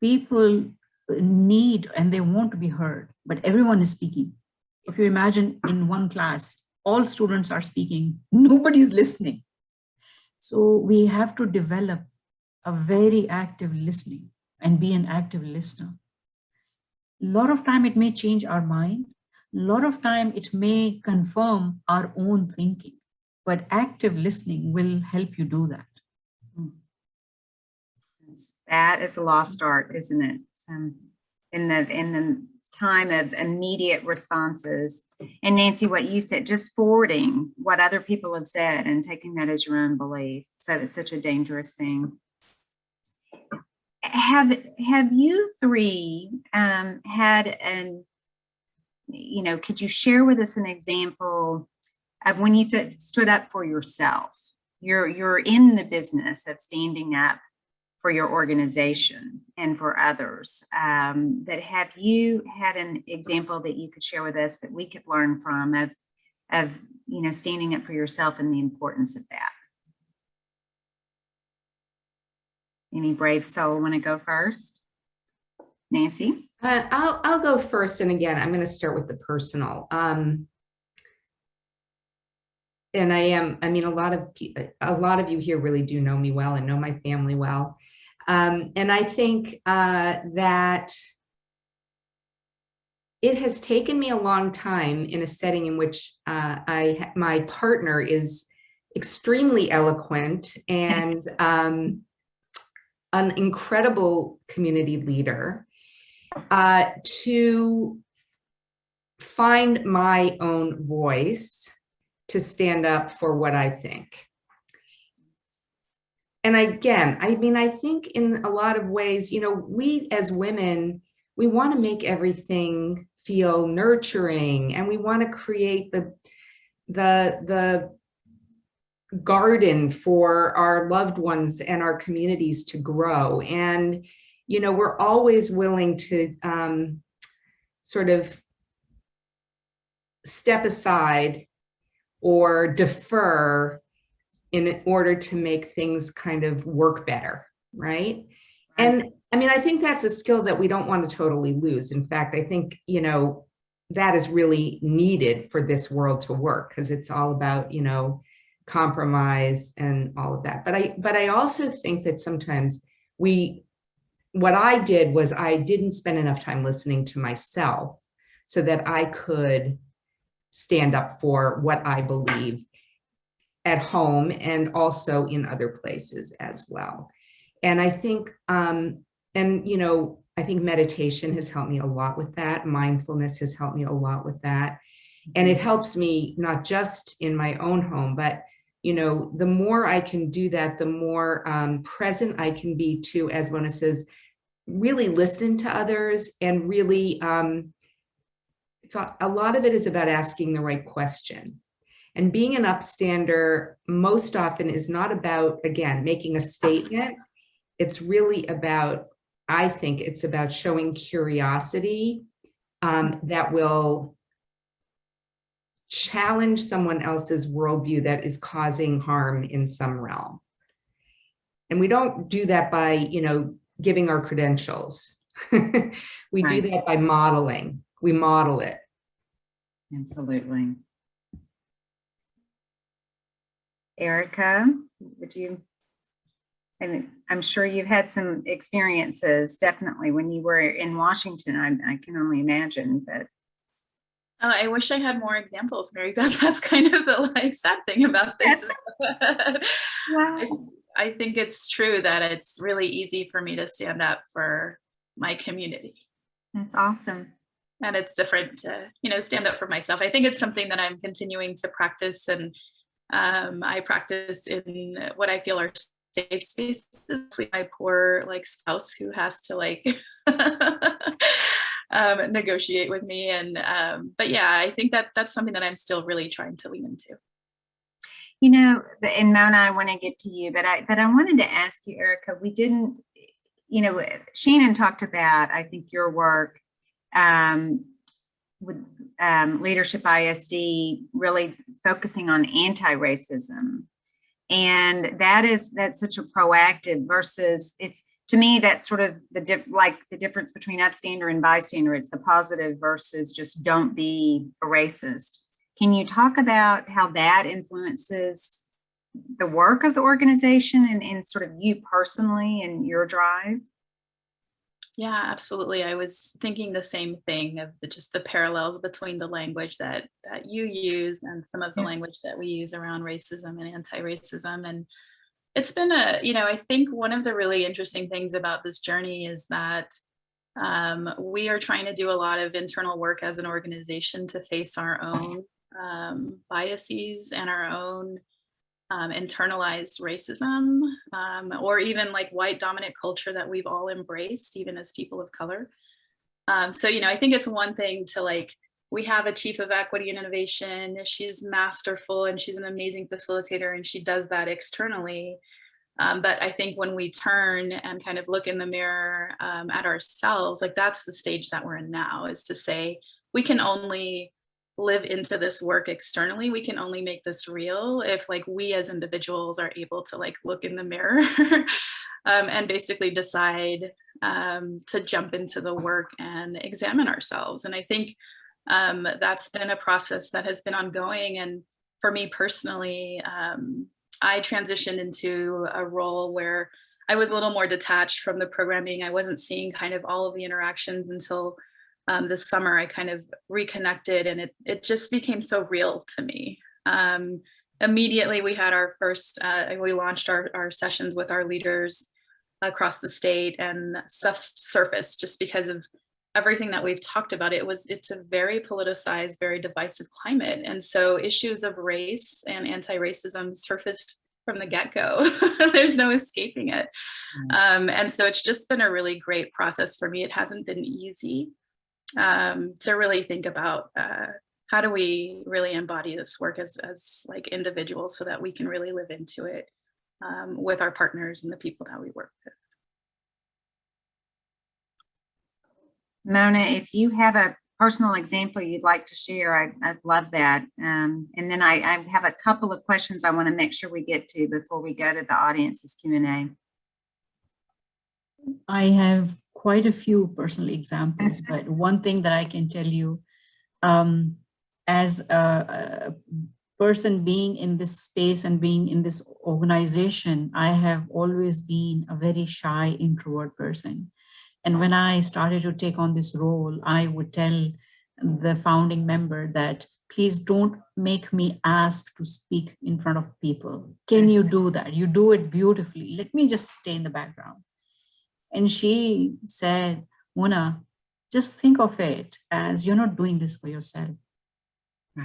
People need and they want to be heard, but everyone is speaking. If you imagine in one class, all students are speaking, nobody's listening. So we have to develop a very active listening and be an active listener. A lot of time it may change our mind. A lot of time it may confirm our own thinking, but active listening will help you do that. That is a lost art, isn't it? In the time of immediate responses. And Nancy, what you said, just forwarding what other people have said and taking that as your own belief. So it's such a dangerous thing. Have you three had could you share with us an example of when you stood up for yourself? You're in the business of standing up for your organization and for others. But have you had an example that you could share with us that we could learn from of standing up for yourself and the importance of that? Any brave soul want to go first? Nancy? I'll go first. And again, I'm going to start with the personal. And a lot of you here really do know me well and know my family well. And I think that it has taken me a long time in a setting in which my partner is extremely eloquent and an incredible community leader, to find my own voice, to stand up for what I think. And again, I mean, I think in a lot of ways, you know, we as women, we want to make everything feel nurturing, and we want to create the garden for our loved ones and our communities to grow. And, you know, we're always willing to sort of step aside or defer in order to make things kind of work better, right? And I mean, I think that's a skill that we don't want to totally lose. In fact, I think, you know, that is really needed for this world to work, because it's all about, you know, compromise and all of that. But I also think that sometimes what I did was I didn't spend enough time listening to myself so that I could stand up for what I believe at home and also in other places as well. And I think, you know, I think meditation has helped me a lot with that. Mindfulness has helped me a lot with that. And it helps me not just in my own home, but, you know, the more I can do that, the more present I can be to, as Mona says, really listen to others, and really, it's a lot of it is about asking the right question. And being an upstander most often is not about, again, making a statement. It's really about, I think it's about showing curiosity that will challenge someone else's worldview that is causing harm in some realm. And we don't do that by, you know, giving our credentials. We do that by modeling. We model it. Absolutely. Erica, would you, and I'm sure you've had some experiences, definitely, when you were in Washington. I can only imagine that. I wish I had more examples, Mary Beth. That's kind of the like sad thing about this. I think it's true that it's really easy for me to stand up for my community. That's awesome. And it's different to, you know, stand up for myself. I think it's something that I'm continuing to practice, and I practice in what I feel are safe spaces. My poor like spouse who has to like negotiate with me, and but yeah, I think that that's something that I'm still really trying to lean into. You know, and Mona, I want to get to you, but I wanted to ask you, Erica, we didn't, you know, Shannon talked about, I think, your work with Leadership ISD really focusing on anti-racism. And that's such a proactive versus, it's, to me, that's sort of the difference between upstander and bystander. It's the positive versus just don't be a racist. Can you talk about how that influences the work of the organization and sort of you personally and your drive? Yeah, absolutely. I was thinking the same thing of just the parallels between the language that you use and some of the language that we use around racism and anti-racism. And it's been I think one of the really interesting things about this journey is that we are trying to do a lot of internal work as an organization to face our own biases and our own internalized racism, or even like white dominant culture that we've all embraced, even as people of color. So, you know, I think it's one thing to like, we have a chief of equity and innovation. She's masterful and she's an amazing facilitator and she does that externally. But I think when we turn and kind of look in the mirror at ourselves, like that's the stage that we're in now, is to say, we can only live into this work externally. We can only make this real if like we as individuals are able to like look in the mirror and basically decide to jump into the work and examine ourselves. And I think that's been a process that has been ongoing. And for me personally, I transitioned into a role where I was a little more detached from the programming. I wasn't seeing kind of all of the interactions until this summer. I kind of reconnected and it just became so real to me. And immediately we had our first, we launched our sessions with our leaders across the state, and stuff surfaced just because of everything that we've talked about. It's a very politicized, very divisive climate. And so issues of race and anti-racism surfaced from the get-go. There's no escaping it. And so it's just been a really great process for me. It hasn't been easy to really think about how do we really embody this work as like individuals so that we can really live into it with our partners and the people that we work with. Mona, if you have a personal example you'd like to share, I'd love that. And then I have a couple of questions I want to make sure we get to before we go to the audience's Q&A. I have quite a few personal examples, but one thing that I can tell you, as a person being in this space and being in this organization, I have always been a very shy introvert person. And when I started to take on this role, I would tell the founding member that, please don't make me ask to speak in front of people. Can you do that? You do it beautifully. Let me just stay in the background. And she said, Mona, just think of it as you're not doing this for yourself.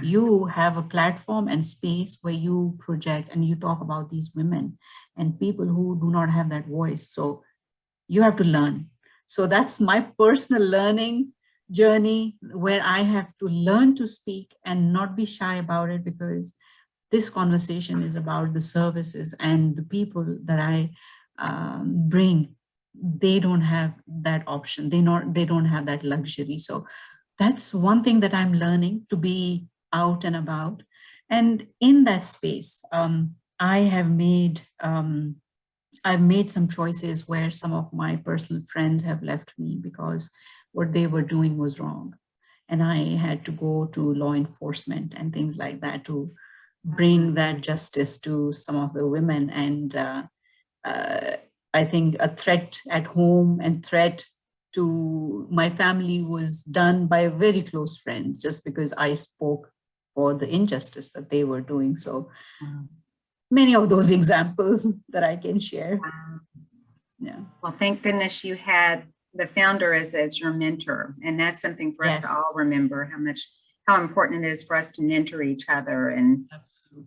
You have a platform and space where you project and you talk about these women and people who do not have that voice. So you have to learn. So that's my personal learning journey, where I have to learn to speak and not be shy about it, because this conversation is about the services and the people that I bring. They don't have that option. They don't have that luxury. So that's one thing that I'm learning, to be out and about. And in that space, I've made some choices where some of my personal friends have left me because what they were doing was wrong. And I had to go to law enforcement and things like that to bring that justice to some of the women. And I think a threat at home and threat to my family was done by very close friends, just because I spoke for the injustice that they were doing. So many of those examples that I can share. Yeah. Well, thank goodness you had the founder as your mentor. And that's something for us to all remember, how important it is for us to mentor each other. And,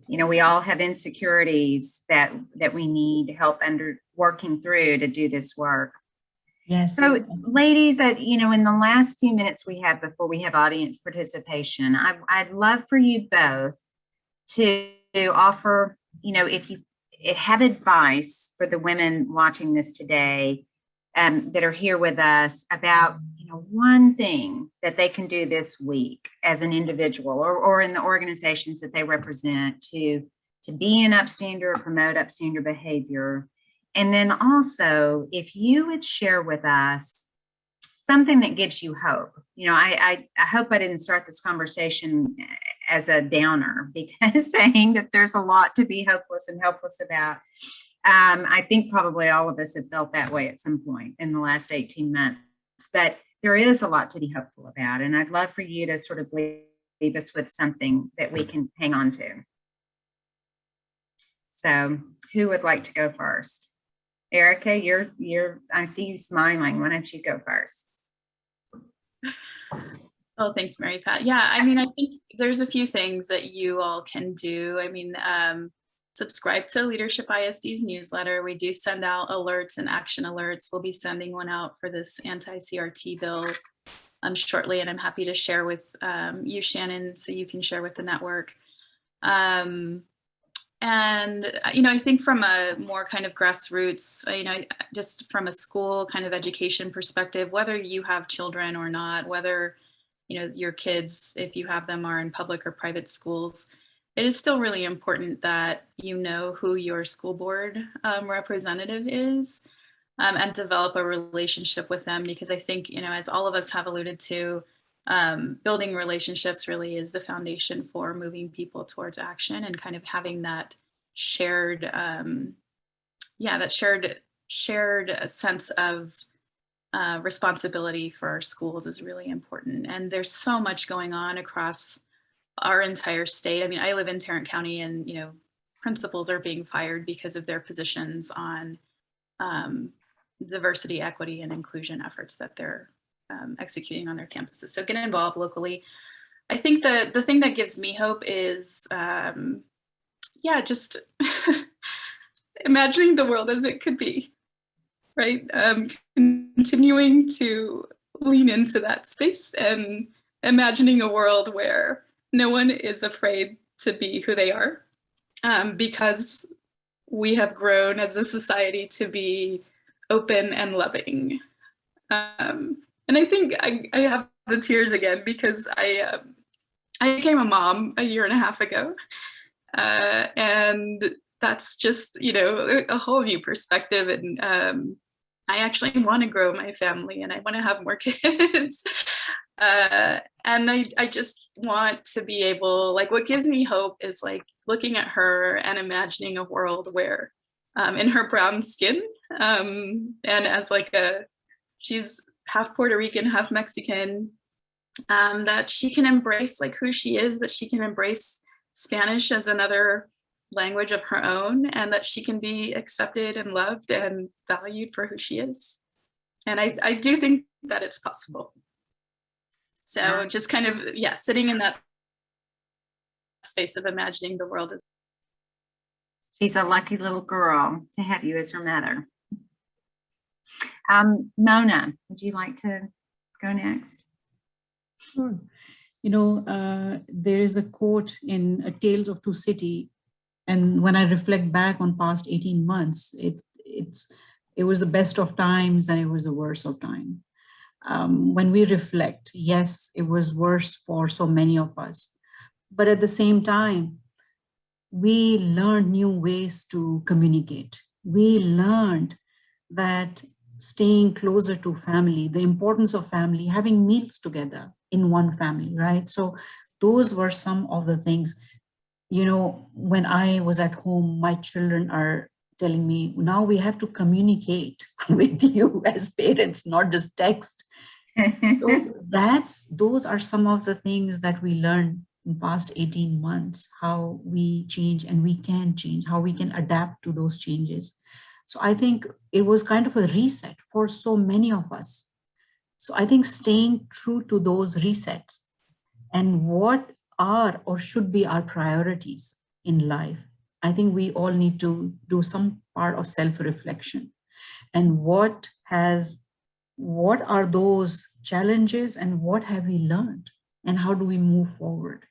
you know, we all have insecurities that we need help working through to do this work. Yes. So ladies, you know, in the last few minutes we have before we have audience participation, I'd love for you both to offer, you know, if you have advice for the women watching this today that are here with us about, you know, one thing that they can do this week as an individual or in the organizations that they represent to be an upstander or promote upstander behavior. And then also, if you would share with us something that gives you hope. You know, I hope I didn't start this conversation as a downer, because saying that there's a lot to be hopeless and helpless about. I think probably all of us have felt that way at some point in the last 18 months, but there is a lot to be hopeful about. And I'd love for you to sort of leave us with something that we can hang on to. So who would like to go first? Erica, I see you smiling. Why don't you go first? Oh, thanks, Mary Pat. Yeah, I mean, I think there's a few things that you all can do. I mean, subscribe to Leadership ISD's newsletter. We do send out alerts and action alerts. We'll be sending one out for this anti-CRT bill shortly, and I'm happy to share with you, Shannon, so you can share with the network. And, you know, I think from a more kind of grassroots, you know, just from a school kind of education perspective, whether you have children or not, whether, you know, your kids, if you have them, are in public or private schools, it is still really important that you know who your school board representative is and develop a relationship with them, because I think, you know, as all of us have alluded to, building relationships really is the foundation for moving people towards action, and kind of having that shared, shared sense of responsibility for our schools is really important. And there's so much going on across our entire state. I mean, I live in Tarrant County, and, you know, principals are being fired because of their positions on diversity, equity, and inclusion efforts that they're executing on their campuses. So get involved locally. I think the thing that gives me hope is, just imagining the world as it could be, right? Continuing to lean into that space and imagining a world where no one is afraid to be who they are, because we have grown as a society to be open and loving. And I think I have the tears again because I became a mom a year and a half ago. And that's just, a whole new perspective. And I actually want to grow my family and I want to have more kids. And I just want to be able, like, what gives me hope is like looking at her and imagining a world where in her brown skin, and as like she's half Puerto Rican, half Mexican, that she can embrace like who she is, that she can embrace Spanish as another language of her own, and that she can be accepted and loved and valued for who she is. And I do think that it's possible. So just kind of, sitting in that space of imagining the world. She's a lucky little girl to have you as her mother. Mona, would you like to go next? Sure. There is a quote in Tales of Two Cities, and when I reflect back on past 18 months, it was the best of times and it was the worst of time. When we reflect, yes, it was worse for so many of us, but at the same time, we learned new ways to communicate. We learned that staying closer to family, the importance of family, having meals together in one family, right? So those were some of the things, when I was at home, my children are telling me, now we have to communicate with you as parents, not just text. So those are some of the things that we learned in past 18 months, how we change and we can change, how we can adapt to those changes. So I think it was kind of a reset for so many of us. So I think staying true to those resets and what are or should be our priorities in life, I think we all need to do some part of self-reflection. And what are those challenges and what have we learned and how do we move forward?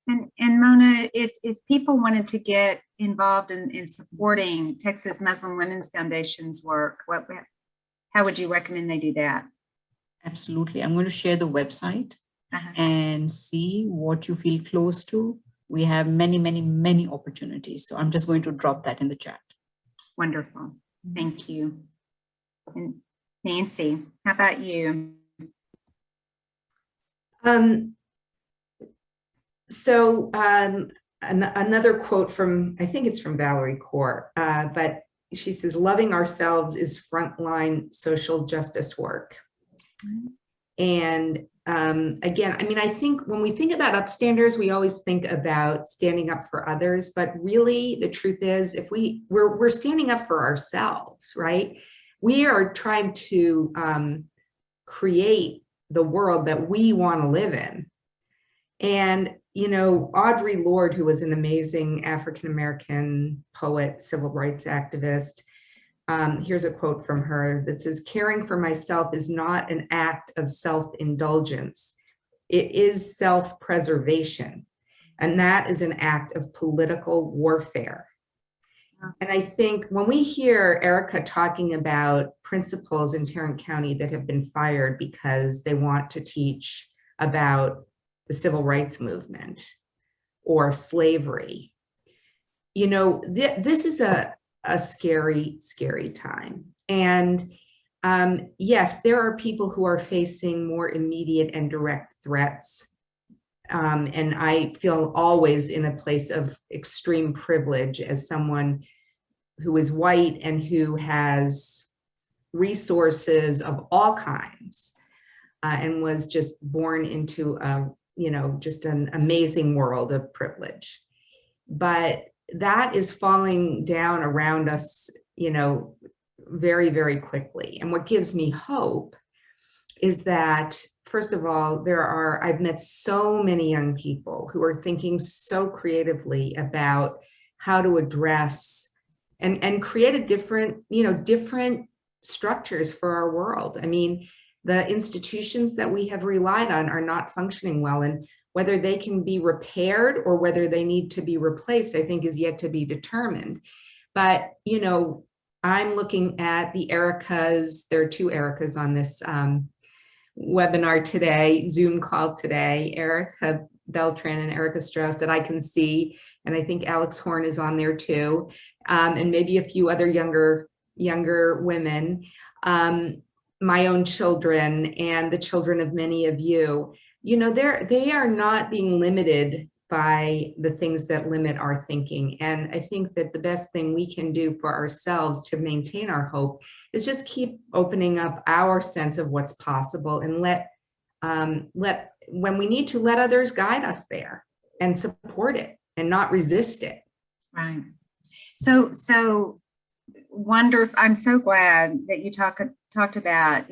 And Mona, if people wanted to get involved in supporting Texas Muslim Women's Foundation's work, how would you recommend they do that? Absolutely. I'm going to share the website and see what you feel close to. We have many, many, many opportunities. So I'm just going to drop that in the chat. Wonderful. Thank you. And Nancy, how about you? Another quote from, I think it's from Valerie Kaur, but she says, loving ourselves is frontline social justice work. And again, I think when we think about upstanders, we always think about standing up for others, but really the truth is if we're standing up for ourselves, right? We are trying to create the world that we want to live in. And, Audre Lorde, who was an amazing African-American poet, civil rights activist, here's a quote from her that says, caring for myself is not an act of self-indulgence. It is self-preservation. And that is an act of political warfare. And I think when we hear Erica talking about principals in Tarrant County that have been fired because they want to teach about the civil rights movement or slavery, this is a scary, scary time. And yes, there are people who are facing more immediate and direct threats. And I feel always in a place of extreme privilege as someone who is white and who has resources of all kinds and was just born into a, just an amazing world of privilege. but that is falling down around us, very, very quickly. And what gives me hope is that, first of all, I've met so many young people who are thinking so creatively about how to address and create a different structures for our world. I mean, the institutions that we have relied on are not functioning well, and whether they can be repaired or whether they need to be replaced, I think is yet to be determined. But, I'm looking at the Ericas. There are two Ericas on this webinar today, Zoom call today, Erica Beltran and Erica Strauss, that I can see. And I think Alex Horn is on there too. And maybe a few other younger women, my own children and the children of many of you. They are not being limited by the things that limit our thinking. And I think that the best thing we can do for ourselves to maintain our hope is just keep opening up our sense of what's possible, and let when we need to, let others guide us there and support it and not resist it. Right. So I'm so glad that you talked about,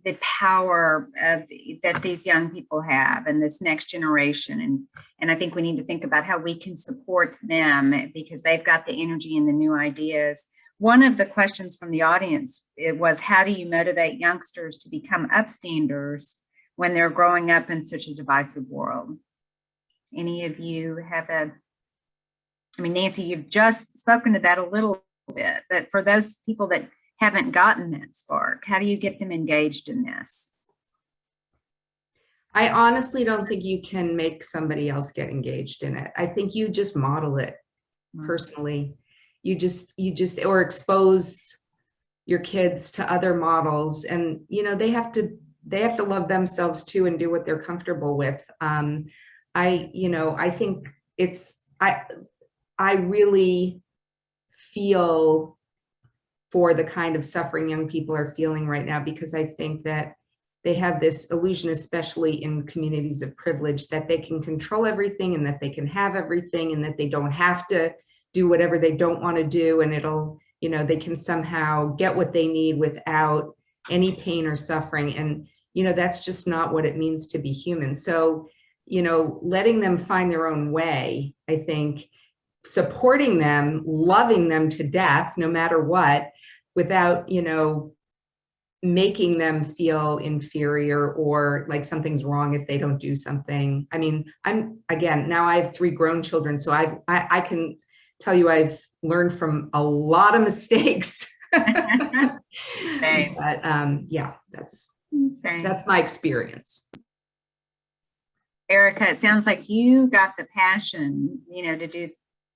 the power that these young people have and this next generation. And I think we need to think about how we can support them, because they've got the energy and the new ideas. One of the questions from the audience, it was, how do you motivate youngsters to become upstanders when they're growing up in such a divisive world? Any of you have Nancy, you've just spoken to that a little bit, but for those people that haven't gotten that spark, how do you get them engaged in this? I honestly don't think you can make somebody else get engaged in it. I think you just model it personally. You just or expose your kids to other models, and they have to love themselves too and do what they're comfortable with. I think I really feel for the kind of suffering young people are feeling right now, because I think that they have this illusion, especially in communities of privilege, that they can control everything and that they can have everything and that they don't have to do whatever they don't want to do, and they can somehow get what they need without any pain or suffering. And that's just not what it means to be human. So letting them find their own way, I think, supporting them, loving them to death, no matter what, without, making them feel inferior or like something's wrong if they don't do something. I mean, now I have 3 grown children, so I can tell you I've learned from a lot of mistakes. Same. But yeah, that's my experience. Erica, it sounds like you got the passion,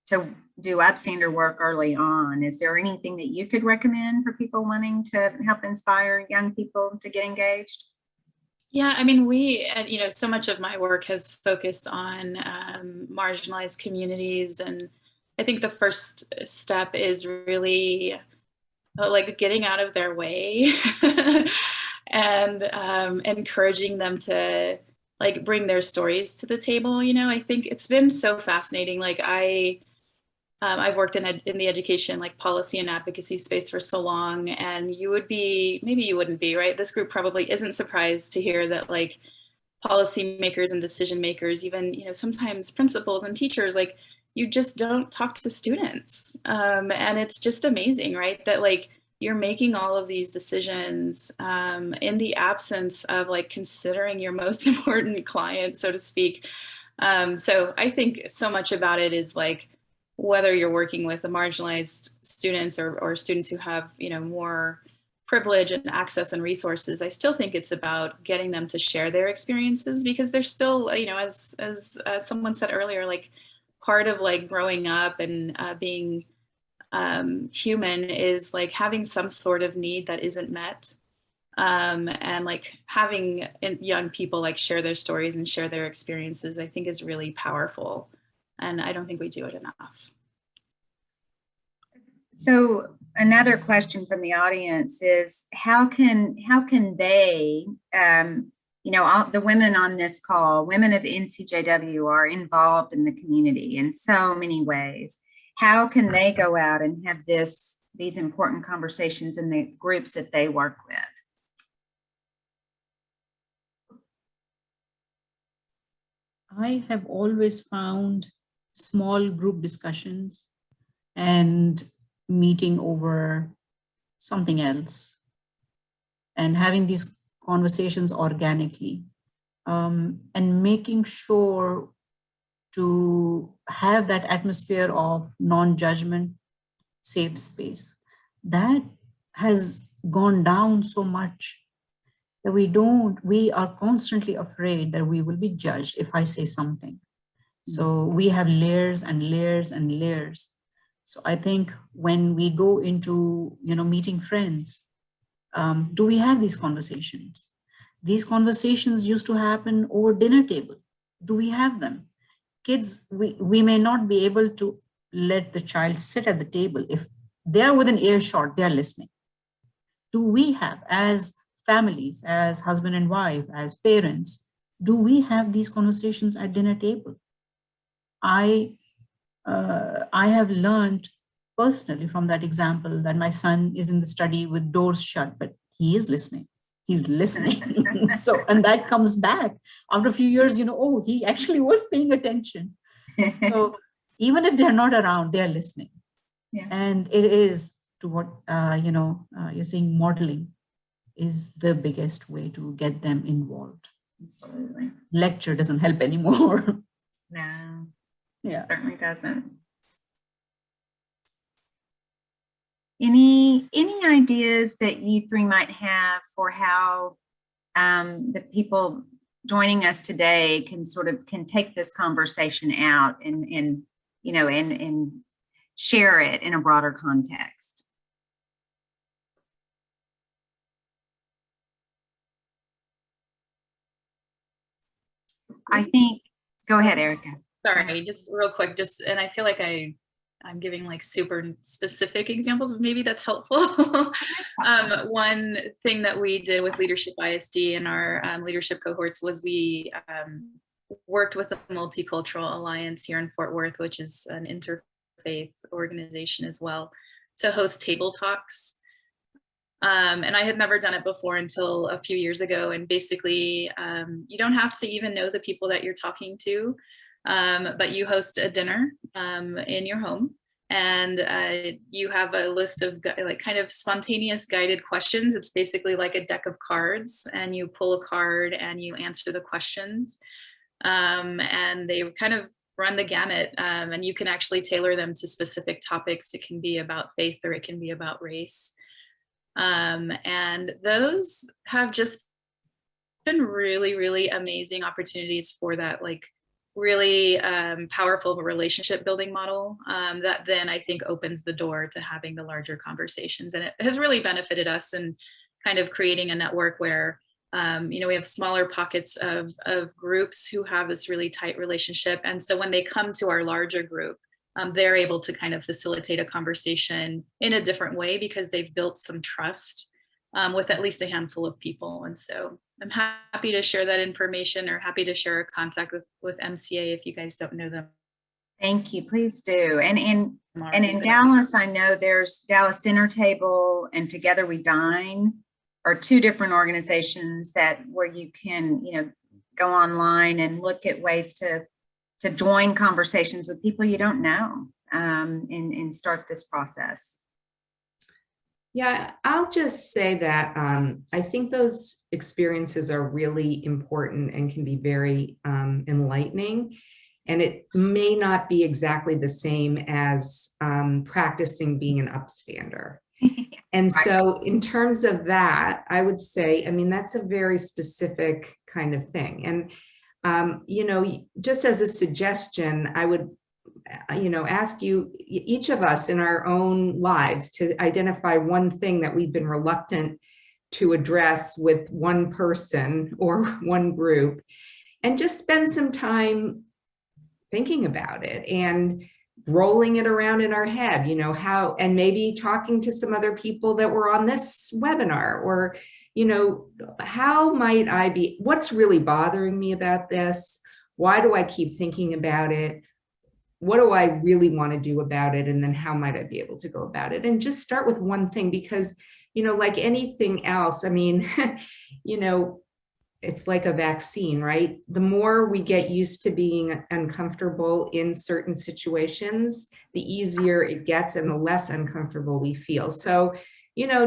to do upstander work early on. Is there anything that you could recommend for people wanting to help inspire young people to get engaged? Yeah, we, so much of my work has focused on marginalized communities. And I think the first step is really getting out of their way and encouraging them to bring their stories to the table. I think it's been so fascinating. I've worked in the education, policy and advocacy space for so long, and maybe you wouldn't be, right? This group probably isn't surprised to hear that policymakers and decision makers, even, sometimes principals and teachers, you just don't talk to students. And it's just amazing, right? That you're making all of these decisions in the absence of considering your most important client, so to speak. So I think so much about it is whether you're working with the marginalized students or students who have, more privilege and access and resources, I still think it's about getting them to share their experiences, because they're still, as someone said earlier, part of growing up and being human is having some sort of need that isn't met. And having young people share their stories and share their experiences, I think is really powerful. And I don't think we do it enough. So another question from the audience is, how can they, you know, all the women on this call, women of NCJW, are involved in the community in so many ways. How can they go out and have these important conversations in the groups that they work with? I have always found small group discussions and meeting over something else and having these conversations organically, and making sure to have that atmosphere of non-judgment, safe space. That has gone down so much that we are constantly afraid that we will be judged if I say something. So we have layers and layers and layers. So I think when we go into, meeting friends, do we have these conversations? These conversations used to happen over dinner table. Do we have them? Kids, we may not be able to let the child sit at the table. If they're within earshot, they're listening. Do we have, as families, as husband and wife, as parents, do we have these conversations at dinner table? I have learned personally from that example that my son is in the study with doors shut, but he is listening. He's listening. So, and that comes back after a few years, oh, he actually was paying attention. So even if they're not around, they're listening. Yeah. And it is to what, you're saying, modeling is the biggest way to get them involved. Absolutely. Lecture doesn't help anymore. No, Yeah. certainly doesn't. Any ideas that you three might have for how the people joining us today can take this conversation out and share it in a broader context? I think, go ahead, Erica. Sorry, just real quick, and I feel like I'm giving like super specific examples, but maybe that's helpful. One thing that we did with Leadership ISD in our leadership cohorts was we worked with the Multicultural Alliance here in Fort Worth, which is an interfaith organization as well, to host table talks. And I had never done it before until a few years ago. And basically, you don't have to even know the people that you're talking to, but you host a dinner in your home, and you have a list of like kind of spontaneous guided questions. It's basically like a deck of cards, and you pull a card and you answer the questions. And they kind of run the gamut, and you can actually tailor them to specific topics. It can be about faith or it can be about race. And those have just been really, really amazing opportunities for that, like really powerful relationship building model that then I think opens the door to having the larger conversations. And it has really benefited us in kind of creating a network where, we have smaller pockets of groups who have this really tight relationship. And so when they come to our larger group, they're able to kind of facilitate a conversation in a different way because they've built some trust with at least a handful of people. And so I'm happy to share that information, or happy to share a contact with MCA if you guys don't know them. Thank you, please do. And in Dallas, I know there's Dallas Dinner Table and Together We Dine are two different organizations where you can, go online and look at ways to join conversations with people you don't know, and start this process. Yeah, I'll just say that I think those experiences are really important and can be very enlightening. And it may not be exactly the same as practicing being an upstander. And so in terms of that, I would say, that's a very specific kind of thing. And, just as a suggestion, I would, ask you, each of us in our own lives, to identify one thing that we've been reluctant to address with one person or one group, and just spend some time thinking about it and rolling it around in our head, and maybe talking to some other people that were on this webinar, or, how might I be, what's really bothering me about this? Why do I keep thinking about it? What do I really want to do about it? And then how might I be able to go about it? And just start with one thing, because, like anything else, I mean, it's like a vaccine, right? The more we get used to being uncomfortable in certain situations, the easier it gets and the less uncomfortable we feel. So,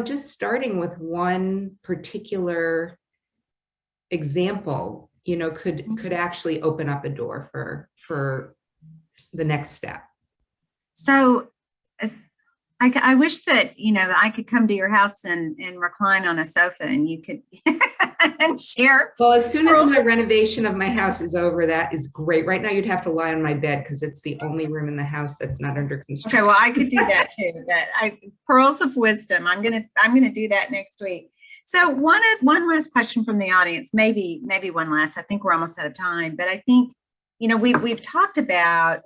just starting with one particular example, could actually open up a door for the next step. So I wish that, I could come to your house and recline on a sofa and you could and share. Well, as soon as my renovation of my house is over, that is great. Right now, you'd have to lie on my bed because it's the only room in the house that's not under construction. Okay, well, I could do that too. But pearls of wisdom. I'm gonna do that next week. So one last question from the audience, maybe one last. I think we're almost out of time, but I think, we've talked about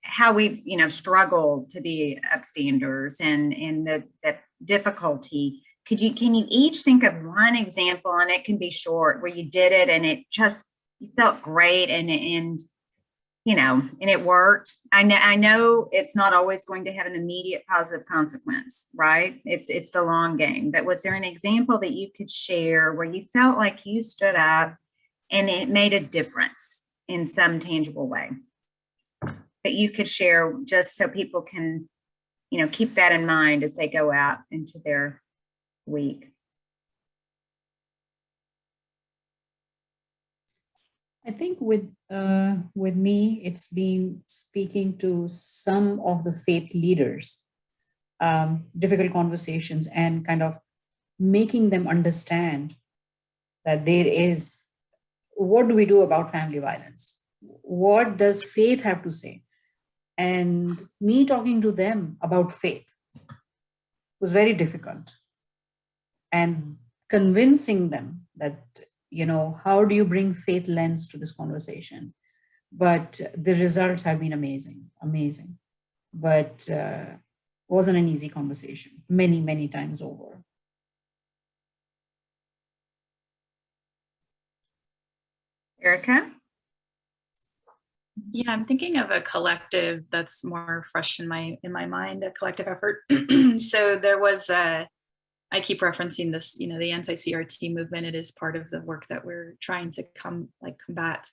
how we, struggle to be upstanders and the difficulty. Can you each think of one example, and it can be short, where you did it and you felt great and it worked? I know it's not always going to have an immediate positive consequence, right? It's the long game. But was there an example that you could share where you felt like you stood up and it made a difference in some tangible way that you could share, just so people can, keep that in mind as they go out into their week? I think with me, it's been speaking to some of the faith leaders, difficult conversations, and kind of making them understand that there is, what do we do about family violence? What does faith have to say? And me talking to them about faith was very difficult, and convincing them that, how do you bring faith lens to this conversation? But the results have been amazing, but wasn't an easy conversation many, many times over. Erica? Yeah, I'm thinking of a collective that's more fresh in my mind, a collective effort. So there was I keep referencing this, the anti-CRT movement. It is part of the work that we're trying to combat.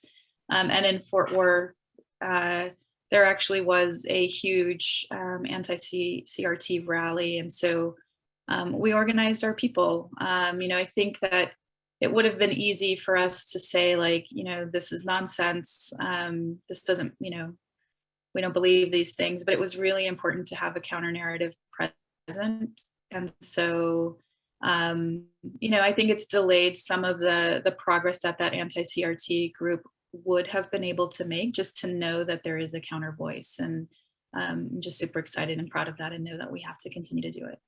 And in Fort Worth, there actually was a huge anti-CRT rally. And so we organized our people. I think that it would have been easy for us to say, this is nonsense. This doesn't, we don't believe these things, but it was really important to have a counter narrative present. And so, I think it's delayed some of the progress that anti-CRT group would have been able to make, just to know that there is a counter voice. And I'm just super excited and proud of that, and know that we have to continue to do it.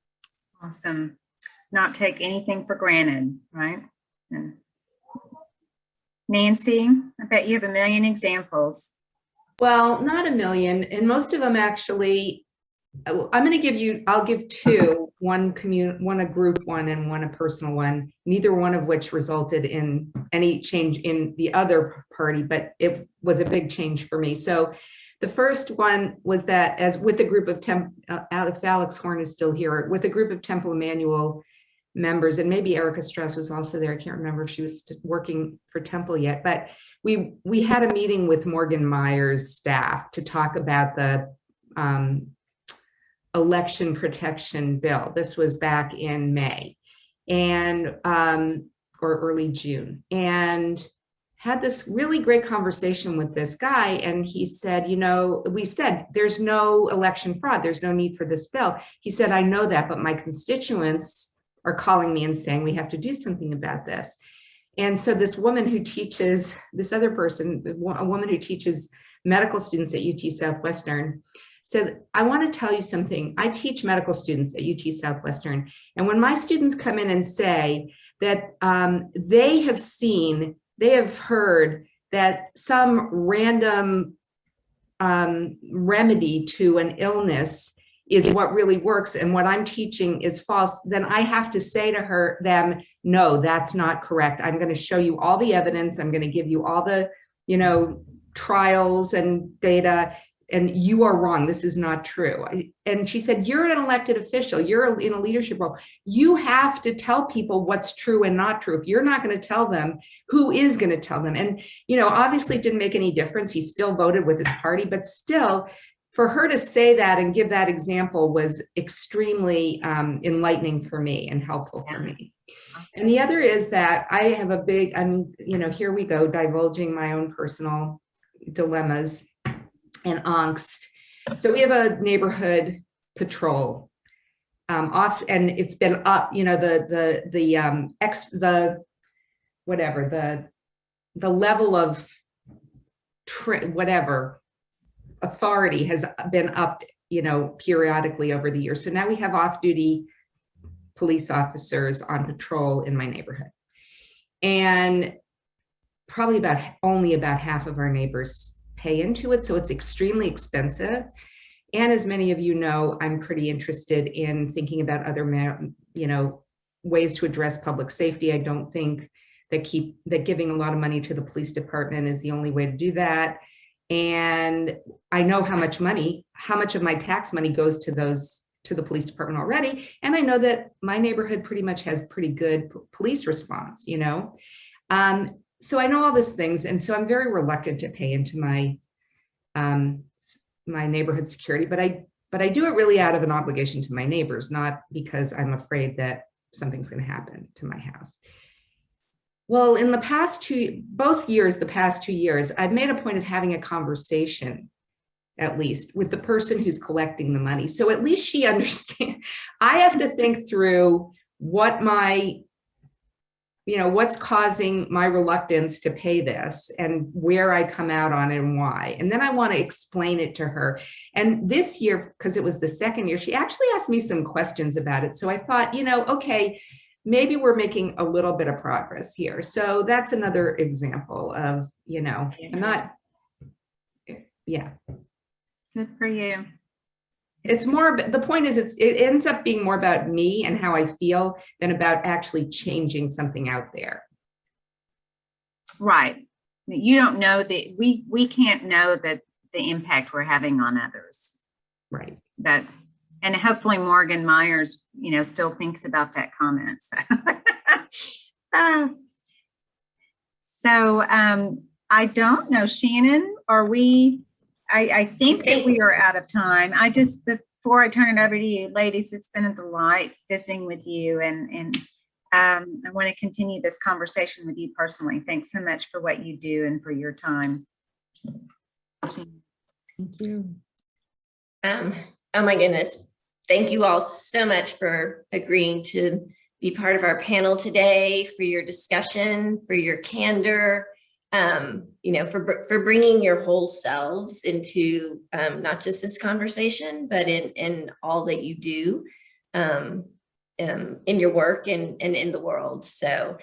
Awesome. Not take anything for granted, right? And Nancy, I bet you have a million examples. Well, not a million. And most of them actually, I'll give two, one a group one and one a personal one, neither one of which resulted in any change in the other party, but it was a big change for me. So the first one was that, as with a group of if Alex Horn is still here, with a group of Temple Emmanuel members, and maybe Erica Strauss was also there. I can't remember if she was working for Temple yet, but we had a meeting with Morgan Meyer's staff to talk about the election protection bill. This was back in May and or early June, and had this really great conversation with this guy. And he said, we said, there's no election fraud. There's no need for this bill. He said, I know that, but my constituents are calling me and saying we have to do something about this. And so this woman who teaches, this other person, a woman who teaches medical students at UT Southwestern, said, I want to tell you something. I teach medical students at UT Southwestern. And when my students come in and say that they have heard that some random remedy to an illness is what really works and what I'm teaching is false, then I have to say to them, no, that's not correct. I'm going to show you all the evidence. I'm going to give you all the, trials and data, and you are wrong. This is not true. And she said, you're an elected official. You're in a leadership role. You have to tell people what's true and not true. If you're not going to tell them, who is going to tell them? And, obviously it didn't make any difference. He still voted with his party, but still, for her to say that and give that example was extremely enlightening for me and helpful for me. And the other is that I have a big, here we go, divulging my own personal dilemmas and angst. So we have a neighborhood patrol off, and it's been up, the level of authority has been upped, periodically over the years. So now we have off-duty police officers on patrol in my neighborhood. And probably only about half of our neighbors pay into it. So it's extremely expensive. And as many of you know, I'm pretty interested in thinking about other, ways to address public safety. I don't think that giving a lot of money to the police department is the only way to do that. And I know how much of my tax money goes to the police department already. And I know that my neighborhood pretty much has pretty good police response, So I know all these things. And so I'm very reluctant to pay into my neighborhood security, but I do it really out of an obligation to my neighbors, not because I'm afraid that something's going to happen to my house. Well, in the past 2 years, I've made a point of having a conversation, at least, with the person who's collecting the money. So at least she understands. I have to think through what's causing my reluctance to pay this and where I come out on it and why. And then I want to explain it to her. And this year, because it was the second year, she actually asked me some questions about it. So I thought, okay, maybe we're making a little bit of progress here. So that's another example of, I'm not, yeah. Good for you. It's more, the point is it ends up being more about me and how I feel than about actually changing something out there. Right. You don't know that we can't know that the impact we're having on others. Right. And hopefully Morgan Myers, still thinks about that comment. So I don't know, Shannon, are we, I think that we are out of time. Before I turn it over to you, ladies, it's been a delight visiting with you, and I want to continue this conversation with you personally. Thanks so much for what you do and for your time. Thank you. Oh my goodness. Thank you all so much for agreeing to be part of our panel today, for your discussion, for your candor, for bringing your whole selves into not just this conversation, but in all that you do in your work and in the world. So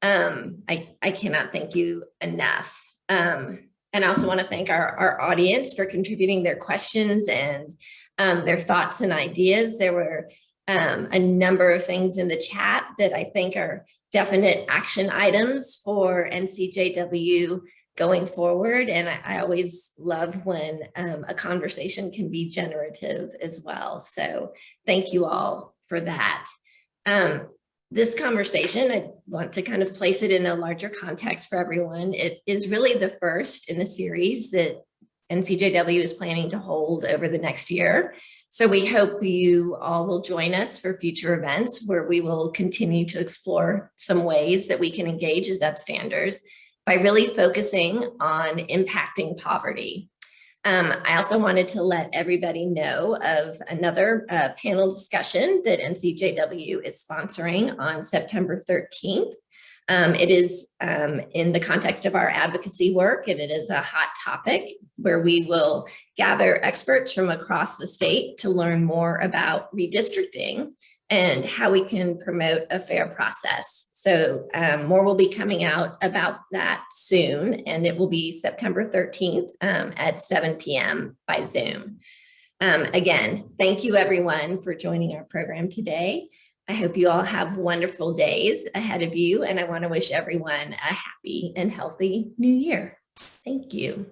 I cannot thank you enough. And I also want to thank our audience for contributing their questions and their thoughts and ideas. There were a number of things in the chat that I think are definite action items for NCJW going forward. And I always love when a conversation can be generative as well. So thank you all for that. This conversation, I want to kind of place it in a larger context for everyone. It is really the first in a series that NCJW is planning to hold over the next year. So we hope you all will join us for future events where we will continue to explore some ways that we can engage as upstanders by really focusing on impacting poverty. I also wanted to let everybody know of another panel discussion that NCJW is sponsoring on September 13th. It is in the context of our advocacy work, and it is a hot topic where we will gather experts from across the state to learn more about redistricting and how we can promote a fair process. So more will be coming out about that soon, and it will be September 13th at 7 p.m. by Zoom. Again, thank you everyone for joining our program today. I hope you all have wonderful days ahead of you, and I want to wish everyone a happy and healthy new year. Thank you.